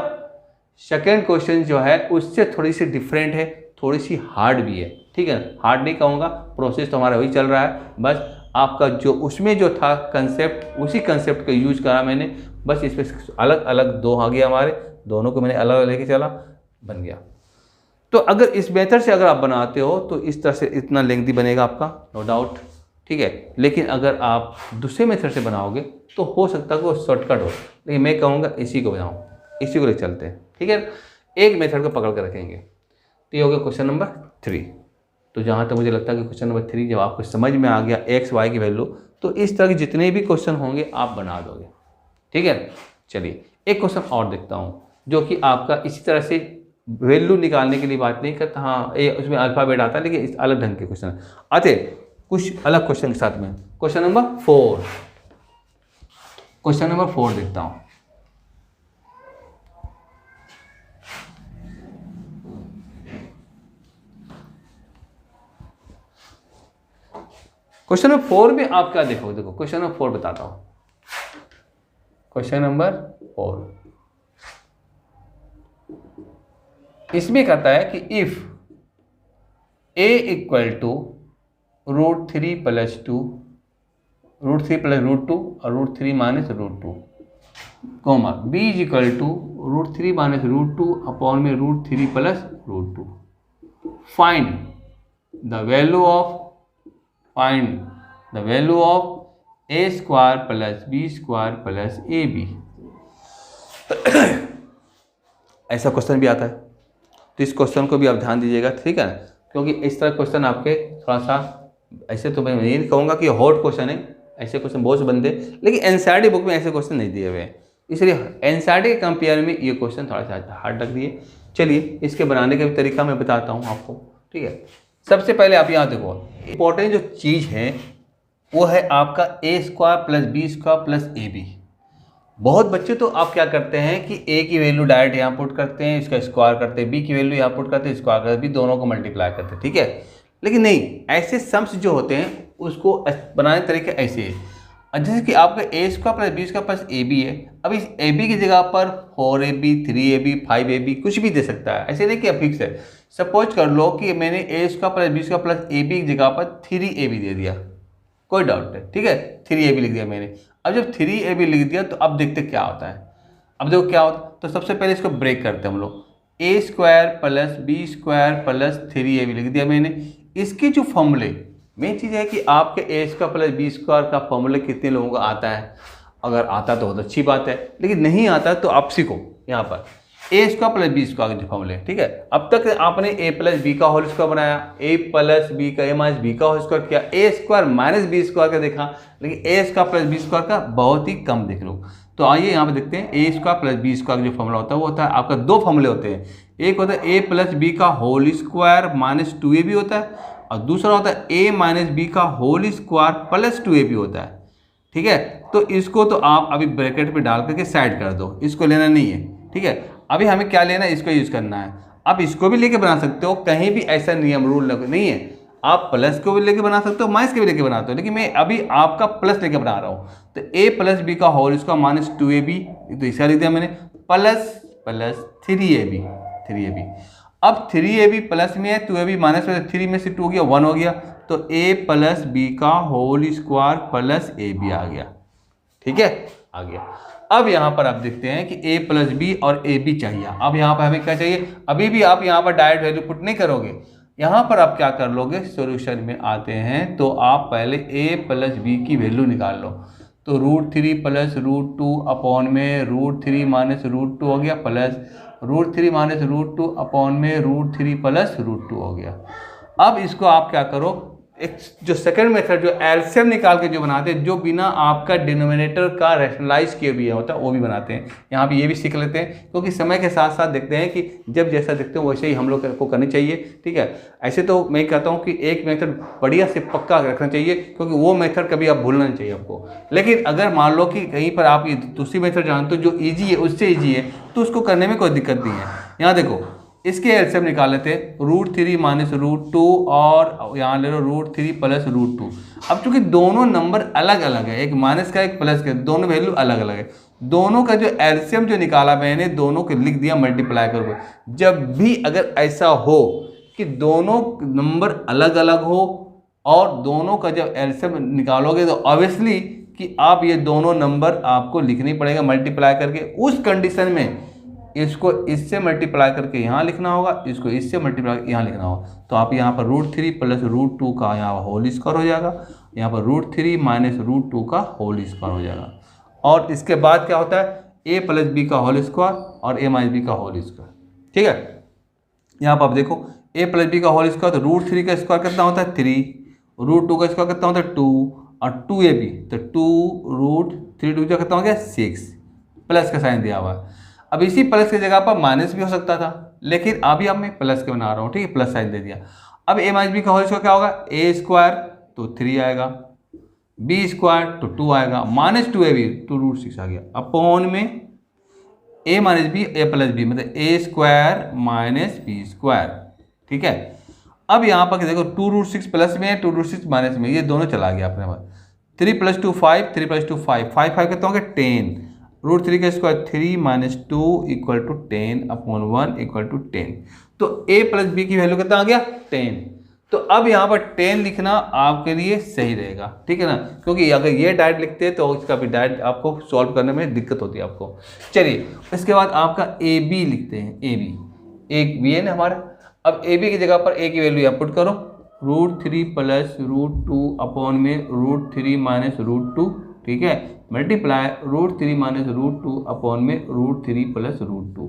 सेकंड क्वेश्चन जो है उससे थोड़ी सी डिफरेंट है, थोड़ी सी हार्ड भी है। ठीक है, हार्ड नहीं कहूँगा, प्रोसेस तो हमारा वही चल रहा है, बस आपका जो उसमें जो था कंसेप्ट, उसी कंसेप्ट का यूज करा मैंने। बस इस पर अलग अलग दो आ गया हमारे, दोनों को मैंने अलग अलग लेके चला, बन गया। तो अगर इस मेथड से अगर आप बनाते हो तो इस तरह से इतना लेंथी बनेगा आपका, नो डाउट। ठीक है, लेकिन अगर आप दूसरे मेथड से बनाओगे तो हो सकता है कि वो शॉर्टकट हो, लेकिन मैं कहूँगा इसी को बनाओ, इसी को ले चलते हैं। ठीक है, एक मेथड को पकड़ कर रखेंगे। तो ये हो गया क्वेश्चन नंबर 3। तो जहाँ तक मुझे लगता है कि क्वेश्चन नंबर 3 जब आपको समझ में आ गया x y की वैल्यू, तो इस तरह के जितने भी क्वेश्चन होंगे आप बना दोगे। ठीक है, चलिए एक क्वेश्चन और देखता हूँ जो कि आपका इसी तरह से वैल्यू निकालने के लिए बात नहीं करता। हाँ, ये उसमें अल्फ़ाबेट आता है, लेकिन इस अलग ढंग के क्वेश्चन आते कुछ अलग क्वेश्चन के साथ में। क्वेश्चन नंबर 4, क्वेश्चन नंबर 4 देखता हूँ। क्वेश्चन नंबर 4 में आप क्या देखो, देखो क्वेश्चन नंबर 4 बताता हूँ। क्वेश्चन नंबर 4 इसमें कहता है कि if a equal to √3 plus 2, √3 plus √2 और √3 minus √2, comma b is equal to √3 minus √2 upon में √3 plus √2, find the value of a square plus b square plus ab। ऐसा क्वेश्चन भी आता है, तो इस क्वेश्चन को भी आप ध्यान दीजिएगा। ठीक है, क्योंकि इस तरह क्वेश्चन आपके थोड़ा सा ऐसे, तो मैं नहीं कहूँगा कि हॉट क्वेश्चन है, ऐसे क्वेश्चन बहुत से बनते हैं, लेकिन एनसीईआरटी बुक में ऐसे क्वेश्चन नहीं दिए हुए हैं, इसलिए एनसीईआरटी के कंपेयर में ये क्वेश्चन थोड़ा सा हार्ड रख दिए। चलिए इसके बनाने का भी तरीका मैं बताता हूँ आपको। ठीक है, सबसे पहले आप यहाँ देखो, इंपॉर्टेंट जो चीज़ है वो है आपका a square plus b square plus ab। बहुत बच्चे तो आप क्या करते हैं कि a की वैल्यू डायरेक्ट यहाँ पुट करते हैं, इसका स्क्वायर करते हैं, b की वैल्यू यहाँ पुट करते हैं, स्क्वायर करते हैं, दोनों को मल्टीप्लाई करते हैं। ठीक है, लेकिन नहीं, ऐसे सम्स जो होते हैं उसको बनाने के तरीके ऐसे है। जैसे कि आपका a square plus b square plus ab है, अब इस ab की जगह पर 4ab 3ab 5ab कुछ भी दे सकता है, ऐसे नहीं कि फिक्स है। सपोज कर लो कि मैंने a square plus b square plus ab की जगह पर 3ab दे दिया, कोई डाउट है। ठीक है, 3ab लिख दिया मैंने। अब जब 3ab लिख दिया तो अब देखते क्या होता है। अब देखो क्या होता है, तो सबसे पहले इसको ब्रेक करते हैं हम लोग। a square plus b square plus 3ab लिख दिया मैंने। इसके जो फॉर्मूले, मेन चीज़ है कि आपके a square plus b square का फॉर्मूला कितने लोगों को आता है। अगर आता तो बहुत अच्छी बात है, लेकिन नहीं आता तो आप सीखो। यहाँ पर a square plus b square के जो फॉर्मूले, ठीक है, अब तक आपने a प्लस बी का होल स्क्वायर बनाया, a प्लस बी का a माइनस बी का होल स्क्वायर किया, a square minus B square का देखा, लेकिन a square plus B square का बहुत ही कम देख लो। तो आइए यहाँ पे देखते हैं a square plus B square का जो फॉर्मूला होता है वो होता है आपका, दो फॉर्मूले होते हैं। एक होता है a प्लस बी का होल स्क्वायर माइनस 2ab होता है, और दूसरा होता है a माइनस बी का होल स्क्वायर प्लस 2ab होता है। ठीक है, तो इसको तो आप अभी ब्रैकेट में डाल करके साइड कर दो, इसको लेना नहीं है। ठीक है, अभी हमें क्या लेना है, इसको यूज़ करना है। आप इसको भी लेके बना सकते हो, कहीं भी ऐसा नियम रूल नहीं है, आप प्लस को भी लेके बना सकते हो, माइनस के भी लेके बनाते हो, लेकिन मैं अभी आपका प्लस लेके बना रहा हूँ। तो a प्लस बी का होल स्क्वायर माइनस 2ab, तो इसका लिख दिया मैंने, प्लस प्लस 3ab। अब 3ab प्लस में है, 2ab माइनस में, 3 में से 2 गया 1 हो गया, तो a प्लस बी का होल स्क्वायर प्लस ab आ गया। ठीक है, आ गया। अब यहाँ पर आप देखते हैं कि a प्लस बी और ab चाहिए। अब यहाँ पर हमें क्या चाहिए, अभी भी आप यहाँ पर डायरेक्ट वैल्यू पुट नहीं करोगे, यहाँ पर आप क्या कर लोगे, सॉल्यूशन में आते हैं तो आप पहले a प्लस बी की वैल्यू निकाल लो। तो √3 प्लस √2 अपॉन में √3 माइनस √2 हो गया, प्लस √3 माइनस √2 अपॉन में √3 प्लस √2 हो गया। अब इसको आप क्या करो, एक जो सेकंड मेथड जो एलसीएम निकाल के जो बनाते हैं, जो बिना आपका डिनोमिनेटर का रैशनलाइज किए भी होता है वो भी बनाते हैं। यहाँ पे ये भी सीख लेते हैं, क्योंकि समय के साथ साथ देखते हैं कि जब जैसा देखते हैं वैसे ही हम लोग को करनी चाहिए। ठीक है, ऐसे तो मैं कहता हूँ कि एक मेथड बढ़िया से पक्का रखना चाहिए, क्योंकि वो मेथड कभी आप भूलना नहीं चाहिए आपको। लेकिन अगर मान लो कि कहीं पर आप ये दूसरी मेथड जानते हो जो ईजी है, उससे ईजी है, तो उसको करने में कोई दिक्कत नहीं है। यहाँ देखो, इसके एलसीएम निकाल लेते हैं, √3 माइनस √2 और यहाँ ले लो √3 प्लस √2। अब चूंकि दोनों नंबर अलग अलग है, एक माइनस का एक प्लस का, दोनों वैल्यू अलग अलग है, दोनों का जो एलसीएम जो निकाला मैंने, दोनों को लिख दिया मल्टीप्लाई करके। जब भी अगर ऐसा हो कि दोनों नंबर अलग अलग हो और दोनों का जब एलसीएम निकालोगे, तो ऑब्वियसली कि आप ये दोनों नंबर आपको लिखनी पड़ेगा मल्टीप्लाई करके। उस कंडीशन में इसको इससे मल्टीप्लाई करके यहाँ लिखना होगा, इसको इससे मल्टीप्लाई यहाँ लिखना होगा। तो आप यहाँ पर √3 प्लस √2 का यहाँ होल स्क्वायर हो जाएगा, यहाँ पर √3 माइनस √2 का होल स्क्वायर हो जाएगा। और इसके बाद क्या होता है, a प्लस बी का होल स्क्वायर और a माइनस बी का होल स्क्वायर। ठीक है, यहाँ पर आप देखो a प्लस बी का होल स्क्वायर, तो √3 का स्क्वायर कितना होता है 3, √2 का स्क्वायर कितना होता है 2 और 2ab, तो 2 √3 कितना हो गया 6, प्लस का साइन दिया हुआ है। अब इसी प्लस की जगह पर माइनस भी हो सकता था, लेकिन अभी अब मैं प्लस के बना रहा हूँ। ठीक है, प्लस साइन दे दिया। अब a माइनस बी का होल स्क्वायर क्या होगा, a स्क्वायर तो 3 आएगा, b स्क्वायर तो 2 आएगा, माइनस 2ab तो √6 आ गया, अपॉन में a minus B a plus B, मतलब a square minus B square. ठीक है, अब यहाँ पर देखो 2√6 प्लस में है, 2√6 माइनस में, ये दोनों चला गया अपने पास। 3 + 2 5, 3 + 2 5, 5 कितना हो गया 10, √3 का square 3 minus 2 equal to 10 upon 1 equal to 10। तो a प्लस बी की वैल्यू कितना आ गया 10। तो अब यहाँ पर 10 लिखना आपके लिए सही रहेगा। ठीक है ना, क्योंकि अगर ये डायरेक्ट लिखते हैं तो इसका भी डायरेक्ट आपको सॉल्व करने में दिक्कत होती है आपको। चलिए, इसके बाद आपका ए बी लिखते हैं, ए बी एक बी है ना हमारा। अब ए बी की जगह पर a की वैल्यू यहाँ पुट करो, √3 प्लस √2 अपॉन में √3 माइनस √2। ठीक है, मल्टीप्लाई √3 माइनस √2 अपॉन में √3 प्लस √2।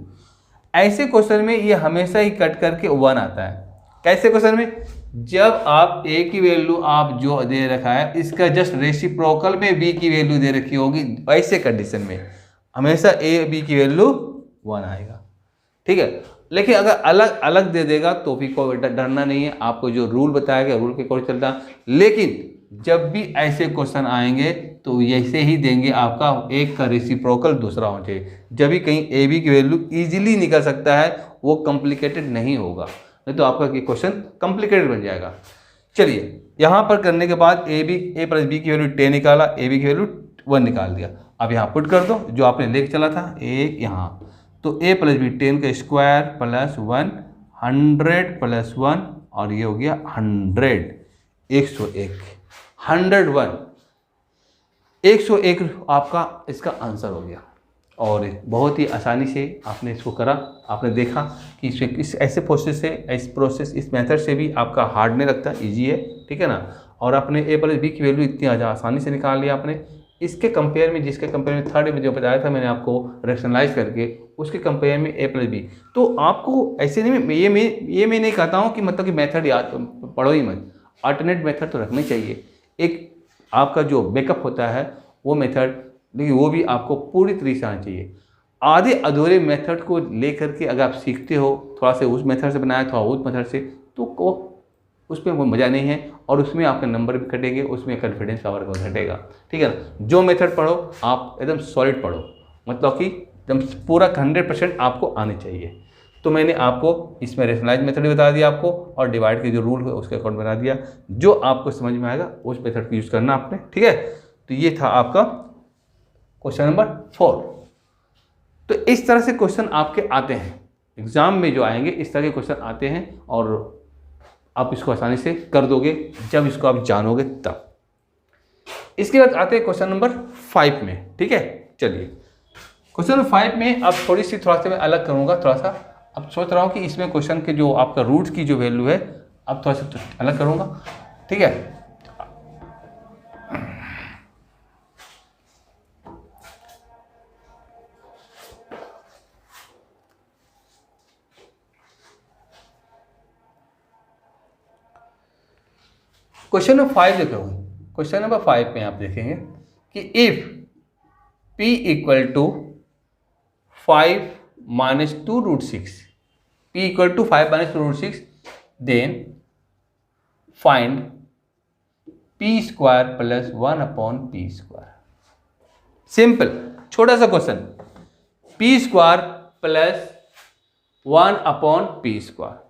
ऐसे क्वेश्चन में ये हमेशा ही कट करके 1 आता है। कैसे क्वेश्चन में, जब आप a की वैल्यू आप जो दे रखा है इसका जस्ट रेसिप्रोकल में b की वैल्यू दे रखी होगी, ऐसे कंडीशन में हमेशा a b की वैल्यू 1 आएगा। ठीक है, लेकिन अगर अलग अलग दे देगा तो भी कोई डरना नहीं है, आपको जो रूल बताया गया रूल के अकॉर्डिंग चलता है। लेकिन जब भी ऐसे क्वेश्चन आएंगे तो ऐसे ही देंगे, आपका एक का रेसिप्रोकल दूसरा होना चाहिए। जब भी कहीं ए बी की वैल्यू इजीली निकल सकता है, वो कॉम्प्लिकेटेड नहीं होगा, नहीं तो आपका क्वेश्चन कॉम्प्लिकेटेड बन जाएगा। चलिए, यहाँ पर करने के बाद a प्लस बी की वैल्यू 10 निकाला, a बी की वैल्यू 1 निकाल दिया। अब यहाँ पुट कर दो जो आपने लेके चला था एक यहाँ, तो a प्लस बी 10 का स्क्वायर प्लस 1, 100 प्लस 1 और ये हो गया 100, 101, 101, 101 आपका इसका आंसर हो गया। और बहुत ही आसानी से आपने इसको करा, आपने देखा कि इस ऐसे प्रोसेस से, इस मेथड से भी आपका हार्ड नहीं लगता, इजी है। ठीक है ना, और आपने a प्लस बी की वैल्यू इतनी आसानी से निकाल लिया आपने। इसके कंपेयर में, जिसके कंपेयर में थर्ड में जो बताया था मैंने आपको रैशनलाइज करके, उसके कंपेयर में a प्लस बी, तो आपको ऐसे नहीं, ये मैं नहीं कहता हूँ कि मतलब कि मेथड याद पढ़ो ही मत, अल्टरनेट मेथड तो रखना चाहिए। एक आपका जो बैकअप होता है वो मेथड, लेकिन वो भी आपको पूरी तरीके से आना चाहिए। आधे अधूरे मेथड को लेकर के अगर आप सीखते हो, थोड़ा से उस मेथड से बनाया, थोड़ा उस मेथड से, तो वो उसमें वो मज़ा नहीं है, और उसमें आपके नंबर भी कटेंगे, उसमें कॉन्फिडेंस पावर को घटेगा। ठीक है ना। जो मेथड पढ़ो आप एकदम सॉलिड पढ़ो, मतलब कि एकदम पूरा 100% आपको आनी चाहिए। तो मैंने आपको इसमें रेशनलाइज मेथड भी बता दिया आपको, और डिवाइड के जो रूल है उसके अकॉर्डिंग बता दिया। जो आपको समझ में आएगा उस मेथड को यूज़ करना आपने। ठीक है, तो ये था आपका क्वेश्चन नंबर 4। तो इस तरह से क्वेश्चन आपके आते हैं एग्जाम में, जो आएंगे इस तरह के क्वेश्चन आते हैं, और आप इसको आसानी से कर दोगे जब इसको आप जानोगे तब। इसके बाद आते हैं क्वेश्चन नंबर 5 में। ठीक है, चलिए क्वेश्चन नंबर 5 में अब थोड़ा सा मैं अलग करूंगा, थोड़ा सा अब सोच रहा हूँ कि इसमें क्वेश्चन के जो आपका रूट्स की जो वैल्यू है अब थोड़ा सा अलग करूंगा। ठीक है, क्वेश्चन नंबर 5 देखोगे, क्वेश्चन नंबर 5 में आप देखेंगे कि if p equal to 5 minus 2 root 6, p equal to 5 minus 2 root 6, then find p square plus 1 upon p square. Simple छोटा सा question, p square plus 1 upon p square.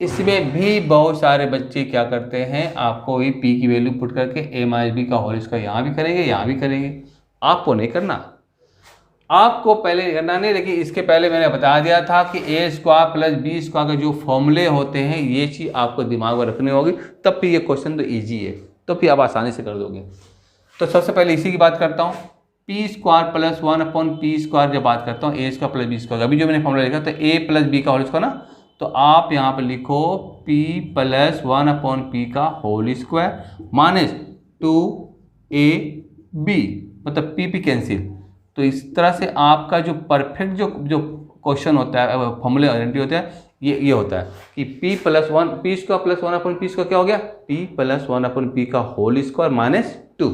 इसमें भी बहुत सारे बच्चे क्या करते हैं, आपको ही p की वैल्यू पुट करके a माइनस b का होल स्क्वायर यहाँ भी करेंगे यहाँ भी करेंगे। आपको नहीं करना, आपको पहले करना नहीं, लेकिन इसके पहले मैंने बता दिया था कि a square plus b square के जो फॉर्मूले होते हैं ये चीज़ आपको दिमाग में रखनी होगी, तब फिर ये क्वेश्चन तो ईजी है, तो फिर आप आसानी से कर दोगे। तो सबसे पहले इसी की बात करता हूँ, p square plus 1 upon p square जब बात करता हूँ a square plus b square, अभी जो मैंने फॉर्मूला लिखा तो a प्लस b का होल स्क्वायर ना, तो आप यहाँ पर लिखो p प्लस 1 अपॉन p का होल स्क्वायर माइनस 2ab, मतलब p कैंसिल। तो इस तरह से आपका जो परफेक्ट जो क्वेश्चन होता है, फॉर्मूले आइडेंटिटी होता है, ये होता है कि p plus 1 p square plus 1 upon p square क्या हो गया, p प्लस 1 अपॉन p का होल स्क्वायर माइनस 2,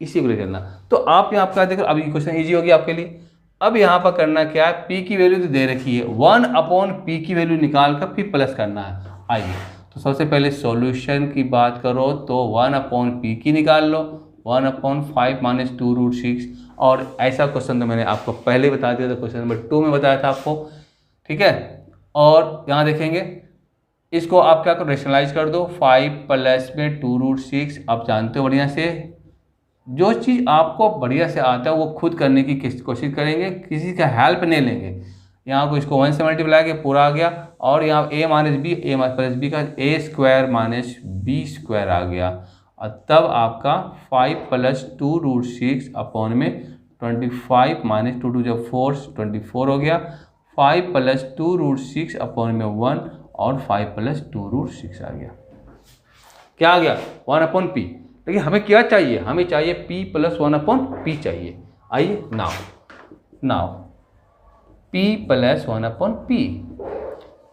इसी को करना। तो आप यहाँ पर देखो, अभी क्वेश्चन ईजी होगी आपके लिए। अब यहाँ पर करना क्या है, p की वैल्यू तो दे रखी है, 1 अपॉन p की वैल्यू निकाल कर फिर प्लस करना है। आइए तो सबसे पहले सॉल्यूशन की बात करो तो 1 अपॉन p की निकाल लो, 1 अपॉन 5 माइनस 2 रूट 6, और ऐसा क्वेश्चन तो मैंने आपको पहले बता दिया था, क्वेश्चन नंबर 2 में बताया था आपको। ठीक है, और यहाँ देखेंगे इसको आप क्या करो, रेशनलाइज कर दो, 5 प्लस में 2 रूट 6, आप जानते हो बढ़िया से जो चीज़ आपको बढ़िया से आता है वो खुद करने की कोशिश करेंगे, किसी का हेल्प नहीं लेंगे। यहाँ को इसको 1 से मल्टीप्लाई के पूरा आ गया, और यहाँ a minus B, a plus B का a square minus b square आ गया, और तब आपका 5 प्लस 2 रूट 6 अपॉन में 25 माइनस 2 2 जब 4 24 हो गया, 5 प्लस 2 रूट 6 अपॉन में 1, और 5 प्लस 2 रूट 6 आ गया। क्या आ गया, 1 अपॉन p। लेकिन हमें क्या चाहिए, हमें चाहिए p प्लस 1 अपॉन p चाहिए। आइए now p plus 1 upon p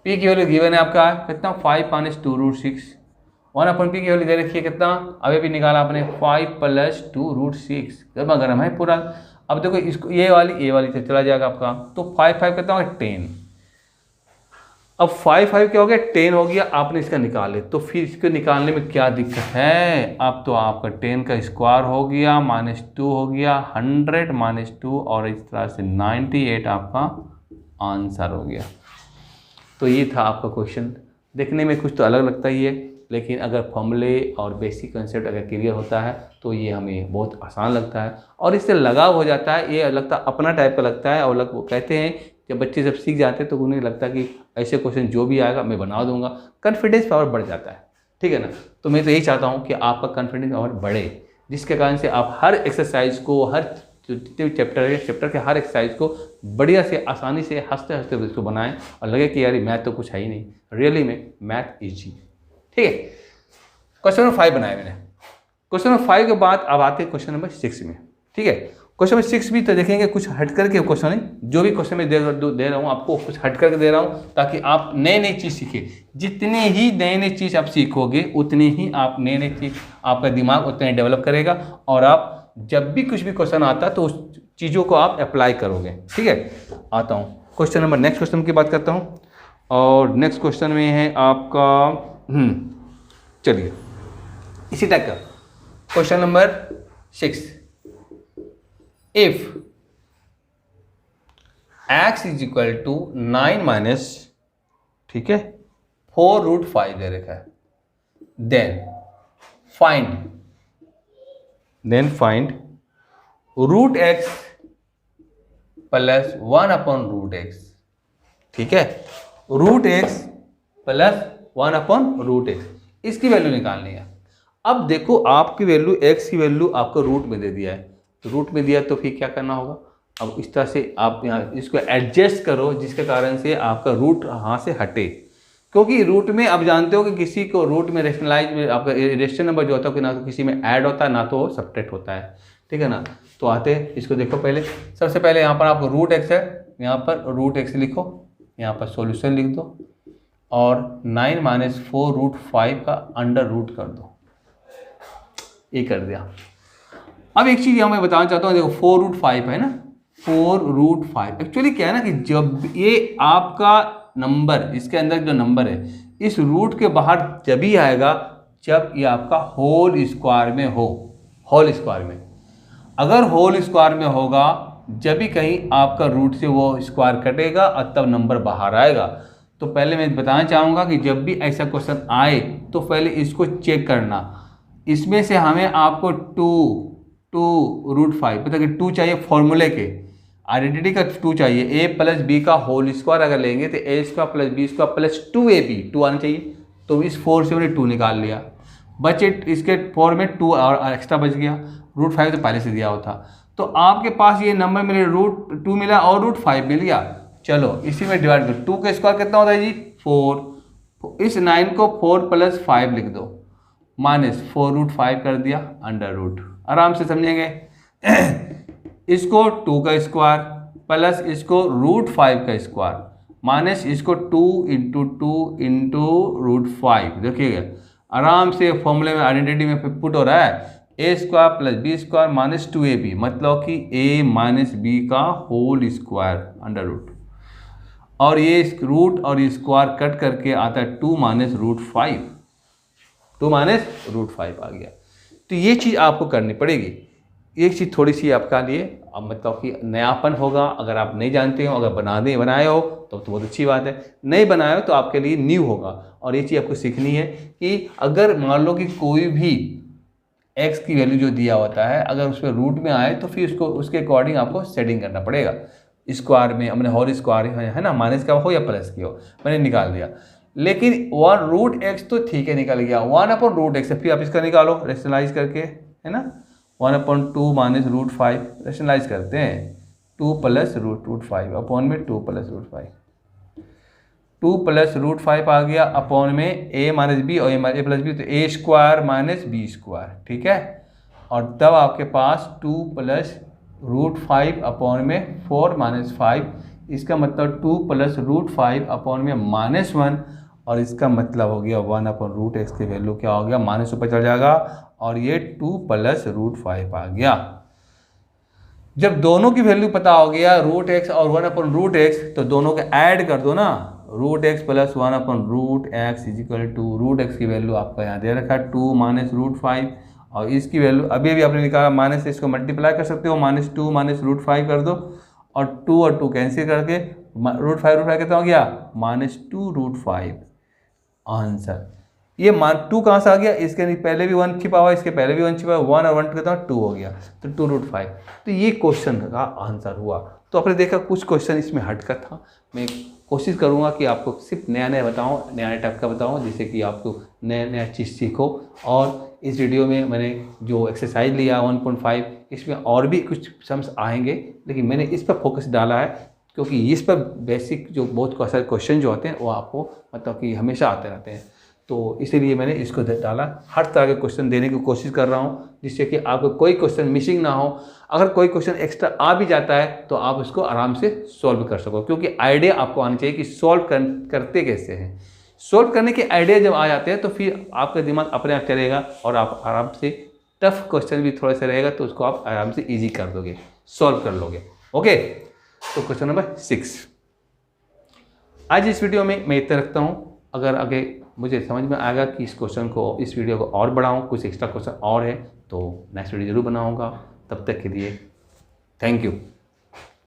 की वैल्यू गिवन है आपका कितना, 5 माइनस 2 रूट 6, 1 अपॉन p की वैल्यू दे रखी है कितना, अभी भी निकाला आपने 5 प्लस 2 रूट 6, गर्मा गर्म है पूरा। अब देखो इसको ये वाली से चला जाएगा आपका, तो 5 5 कितना होगा 10, अब 5 5 क्या हो गया 10 हो गया, आपने इसका निकाले, तो फिर इसको निकालने में क्या दिक्कत है, अब तो आपका 10 का स्क्वायर हो गया माइनस 2 हो गया 100 माइनस 2, और इस तरह से 98 आपका आंसर हो गया। तो ये था आपका क्वेश्चन, देखने में कुछ तो अलग लगता ही है, लेकिन अगर फॉर्मूले और बेसिक कंसेप्ट अगर क्लियर होता है तो ये हमें बहुत आसान लगता है, और इससे लगाव हो जाता है, ये लगता अपना टाइप का लगता है। और वो कहते हैं जब बच्चे जब सीख जाते हैं तो उन्हें लगता है कि ऐसे क्वेश्चन जो भी आएगा मैं बना दूंगा, कॉन्फिडेंस पावर बढ़ जाता है। ठीक है ना, तो मैं तो यही चाहता हूँ कि आपका कॉन्फिडेंस पावर बढ़े, जिसके कारण से आप हर एक्सरसाइज को, हर जितने भी चैप्टर के हर एक्सरसाइज को बढ़िया से आसानी से हंसते हंसते उसको बनाएं, और लगे कि यार मैथ तो कुछ है ही नहीं, रियली में मैथ ईजी। ठीक है, क्वेश्चन नंबर 5 बनाया मैंने। क्वेश्चन नंबर 5 के बाद अब आते हैं क्वेश्चन नंबर 6 में। ठीक है, क्वेश्चन नंबर 6 भी तो देखेंगे कुछ हट करके क्वेश्चन है, जो भी क्वेश्चन मैं दे रहा हूँ आपको कुछ हट करके दे रहा हूँ, ताकि आप नई नई चीज़ सीखें। जितनी ही नई नई चीज़ आप सीखोगे उतनी ही आप नई नई चीज़, आपका दिमाग उतना डेवलप करेगा, और आप जब भी कुछ भी क्वेश्चन आता है तो उस चीज़ों को आप अप्लाई करोगे। ठीक है, आता हूँ क्वेश्चन नंबर, नेक्स्ट क्वेश्चन की बात करता हूँ, और नेक्स्ट क्वेश्चन में है आपका चलिए इसी टाइप का question number 6, if x is equal to 9 minus, ठीक है, 4√5 दे रखा है, then find root X plus 1/√x, ठीक है, रूट एक्स प्लस 1/√x, इसकी वैल्यू निकालनी है। अब देखो आपकी वैल्यू x की वैल्यू आपको रूट में दे दिया है, तो रूट में दिया तो फिर क्या करना होगा, अब इस तरह से आप यहाँ इसको एडजस्ट करो जिसके कारण से आपका रूट यहाँ से हटे, क्योंकि रूट में आप जानते हो कि किसी को रूट में रेशनलाइज में आपका रेशनल नंबर जो होता है कि ना तो किसी में ऐड होता है ना तो सब्ट्रैक्ट होता है, ठीक है ना। तो आते हैं इसको देखो, पहले सबसे पहले यहाँ पर आपको रूट एक्स है, यहाँ पर रूट एक्स लिखो, यहाँ पर सॉल्यूशन लिख दो और 9 माइनस 4√5 का अंडर रूट कर दो, ये कर दिया। अब एक चीज़ यहाँ मैं बताना चाहता हूँ, देखो 4√5 है ना, 4√5 एक्चुअली क्या है ना कि जब ये आपका नंबर, इसके अंदर जो नंबर है इस रूट के बाहर जब ही आएगा जब ये आपका होल स्क्वायर में हो, होल स्क्वायर में, अगर होल स्क्वायर में होगा जब भी कहीं आपका रूट से वो स्क्वायर कटेगा और तब नंबर बाहर आएगा। तो पहले मैं बताना चाहूँगा कि जब भी ऐसा क्वेश्चन आए तो पहले इसको चेक करना, इसमें से हमें आपको 2√5 मतलब कि 2 चाहिए फॉर्मूले के, आइडेंटिटी का 2 चाहिए, a प्लस बी का होल स्क्वायर अगर लेंगे तो a² plus b² plus 2ab 2 आना चाहिए, तो इस 4 से मैंने 2 निकाल लिया, बचे इसके 4 में 2 और एक्स्ट्रा बच गया, √5 तो पहले से दिया हुआ था, तो आपके पास ये नंबर मिले, √2 मिला और √5 मिल गया। चलो इसी में डिवाइड करो, 2 का स्क्वायर कितना होता है जी 4, इस 9 को 4 + 5 लिख दो, माइनस 4√5 कर दिया अंडर रूट, आराम से समझेंगे। इसको 2 का स्क्वायर प्लस इसको √5 का स्क्वायर माइनस इसको 2 × 2 × √5, देखिएगा आराम से फॉर्मूले में आइडेंटिटी में पुट हो रहा है, a² plus b² minus 2ab, मतलब कि a माइनस b का होल स्क्वायर अंडर रूट, और ये रूट और स्क्वायर कट करके आता है 2 माइनस √5, 2 माइनस √5 आ गया। तो ये चीज़ आपको करनी पड़ेगी, एक चीज़ थोड़ी सी आपका लिए अब मतलब कि नयापन होगा, अगर आप नहीं जानते हो, अगर बनाए हो तो बहुत अच्छी बात है, नहीं बनाए हो तो आपके लिए न्यू होगा। और ये चीज़ आपको सीखनी है कि अगर मान लो कि कोई भी x की वैल्यू जो दिया होता है अगर उसमें रूट में आए तो फिर उसको उसके अकॉर्डिंग आपको सेटिंग करना पड़ेगा, स्क्वायर में हमने होल स्क्वायर है ना, माइनस का हो या प्लस की हो, मैंने निकाल दिया। लेकिन √x तो ठीक है निकल गया, 1/√x फिर आप इसका निकालो रेशनलाइज करके, है ना, 1/2 माइनस √5 रेशनलाइज करते हैं, 2 + √5 अपॉन में 2 + √5, 2 + √5 आ गया अपॉन में a माइनस बी और a प्लस बी, तो a² माइनस b², ठीक है, और तब आपके पास 2 + √5 अपॉन में 4 - 5, इसका मतलब 2 + √5 अपॉन में -1, और इसका मतलब हो गया 1/√x की वैल्यू क्या हो गया, माइनस ऊपर चल जाएगा और ये 2 + √5 आ गया। जब दोनों की वैल्यू पता हो गया √x और 1/√x, तो दोनों को ऐड कर दो ना, √x + 1/√x = √x की वैल्यू आपका यहाँ दे रखा है 2 - √5, और इसकी वैल्यू अभी भी आपने निकाला, माइनस से इसको मल्टीप्लाई कर सकते हो, -2 - √5 कर दो और 2 और 2 कैंसिल करके √5 कितना हो गया, -2 √5 आंसर। ये 2 कहाँ से आ गया, इसके पहले भी 1 छिपा हुआ, इसके पहले भी 1 छिपा हुआ, 1 और 1 कितना 2 हो गया, तो 2 √5, तो ये क्वेश्चन का आंसर हुआ। तो आपने देखा कुछ क्वेश्चन इसमें हटकर था, मैं कोशिश करूँगा कि आपको सिर्फ नया बताऊँ, नया टाइप का बताऊँ, जिससे कि आपको नया चीज़ सीखो। और इस वीडियो में मैंने जो एक्सरसाइज लिया 1.5, इसमें और भी कुछ सम्स आएंगे, लेकिन मैंने इस पर फोकस डाला है क्योंकि इस पर बेसिक जो बहुत सारे क्वेश्चन जो होते हैं वो आपको मतलब कि हमेशा आते रहते हैं, तो इसीलिए मैंने इसको डाला। हर तरह के क्वेश्चन देने की कोशिश कर रहा हूँ जिससे कि आपको कोई क्वेश्चन मिसिंग ना हो। अगर कोई क्वेश्चन एक्स्ट्रा आ भी जाता है तो आप उसको आराम से सॉल्व कर सको, क्योंकि आइडिया आपको आना चाहिए कि सॉल्व करते कैसे हैं। सॉल्व करने के आइडिया जब आ जाते हैं तो फिर आपका दिमाग अपने आप चलेगा और आप आराम से टफ क्वेश्चन भी थोड़ा सा रहेगा तो उसको आप आराम से ईजी कर दोगे, सॉल्व कर लोगे। ओके, तो क्वेश्चन नंबर 6 आज इस वीडियो में मैं इतना रखता हूँ। अगर आगे मुझे समझ में आएगा कि इस क्वेश्चन को, इस वीडियो को और बढ़ाऊँ, कुछ एक्स्ट्रा क्वेश्चन और है, तो नेक्स्ट वीडियो ज़रूर बनाऊँगा। तब तक के लिए थैंक यू।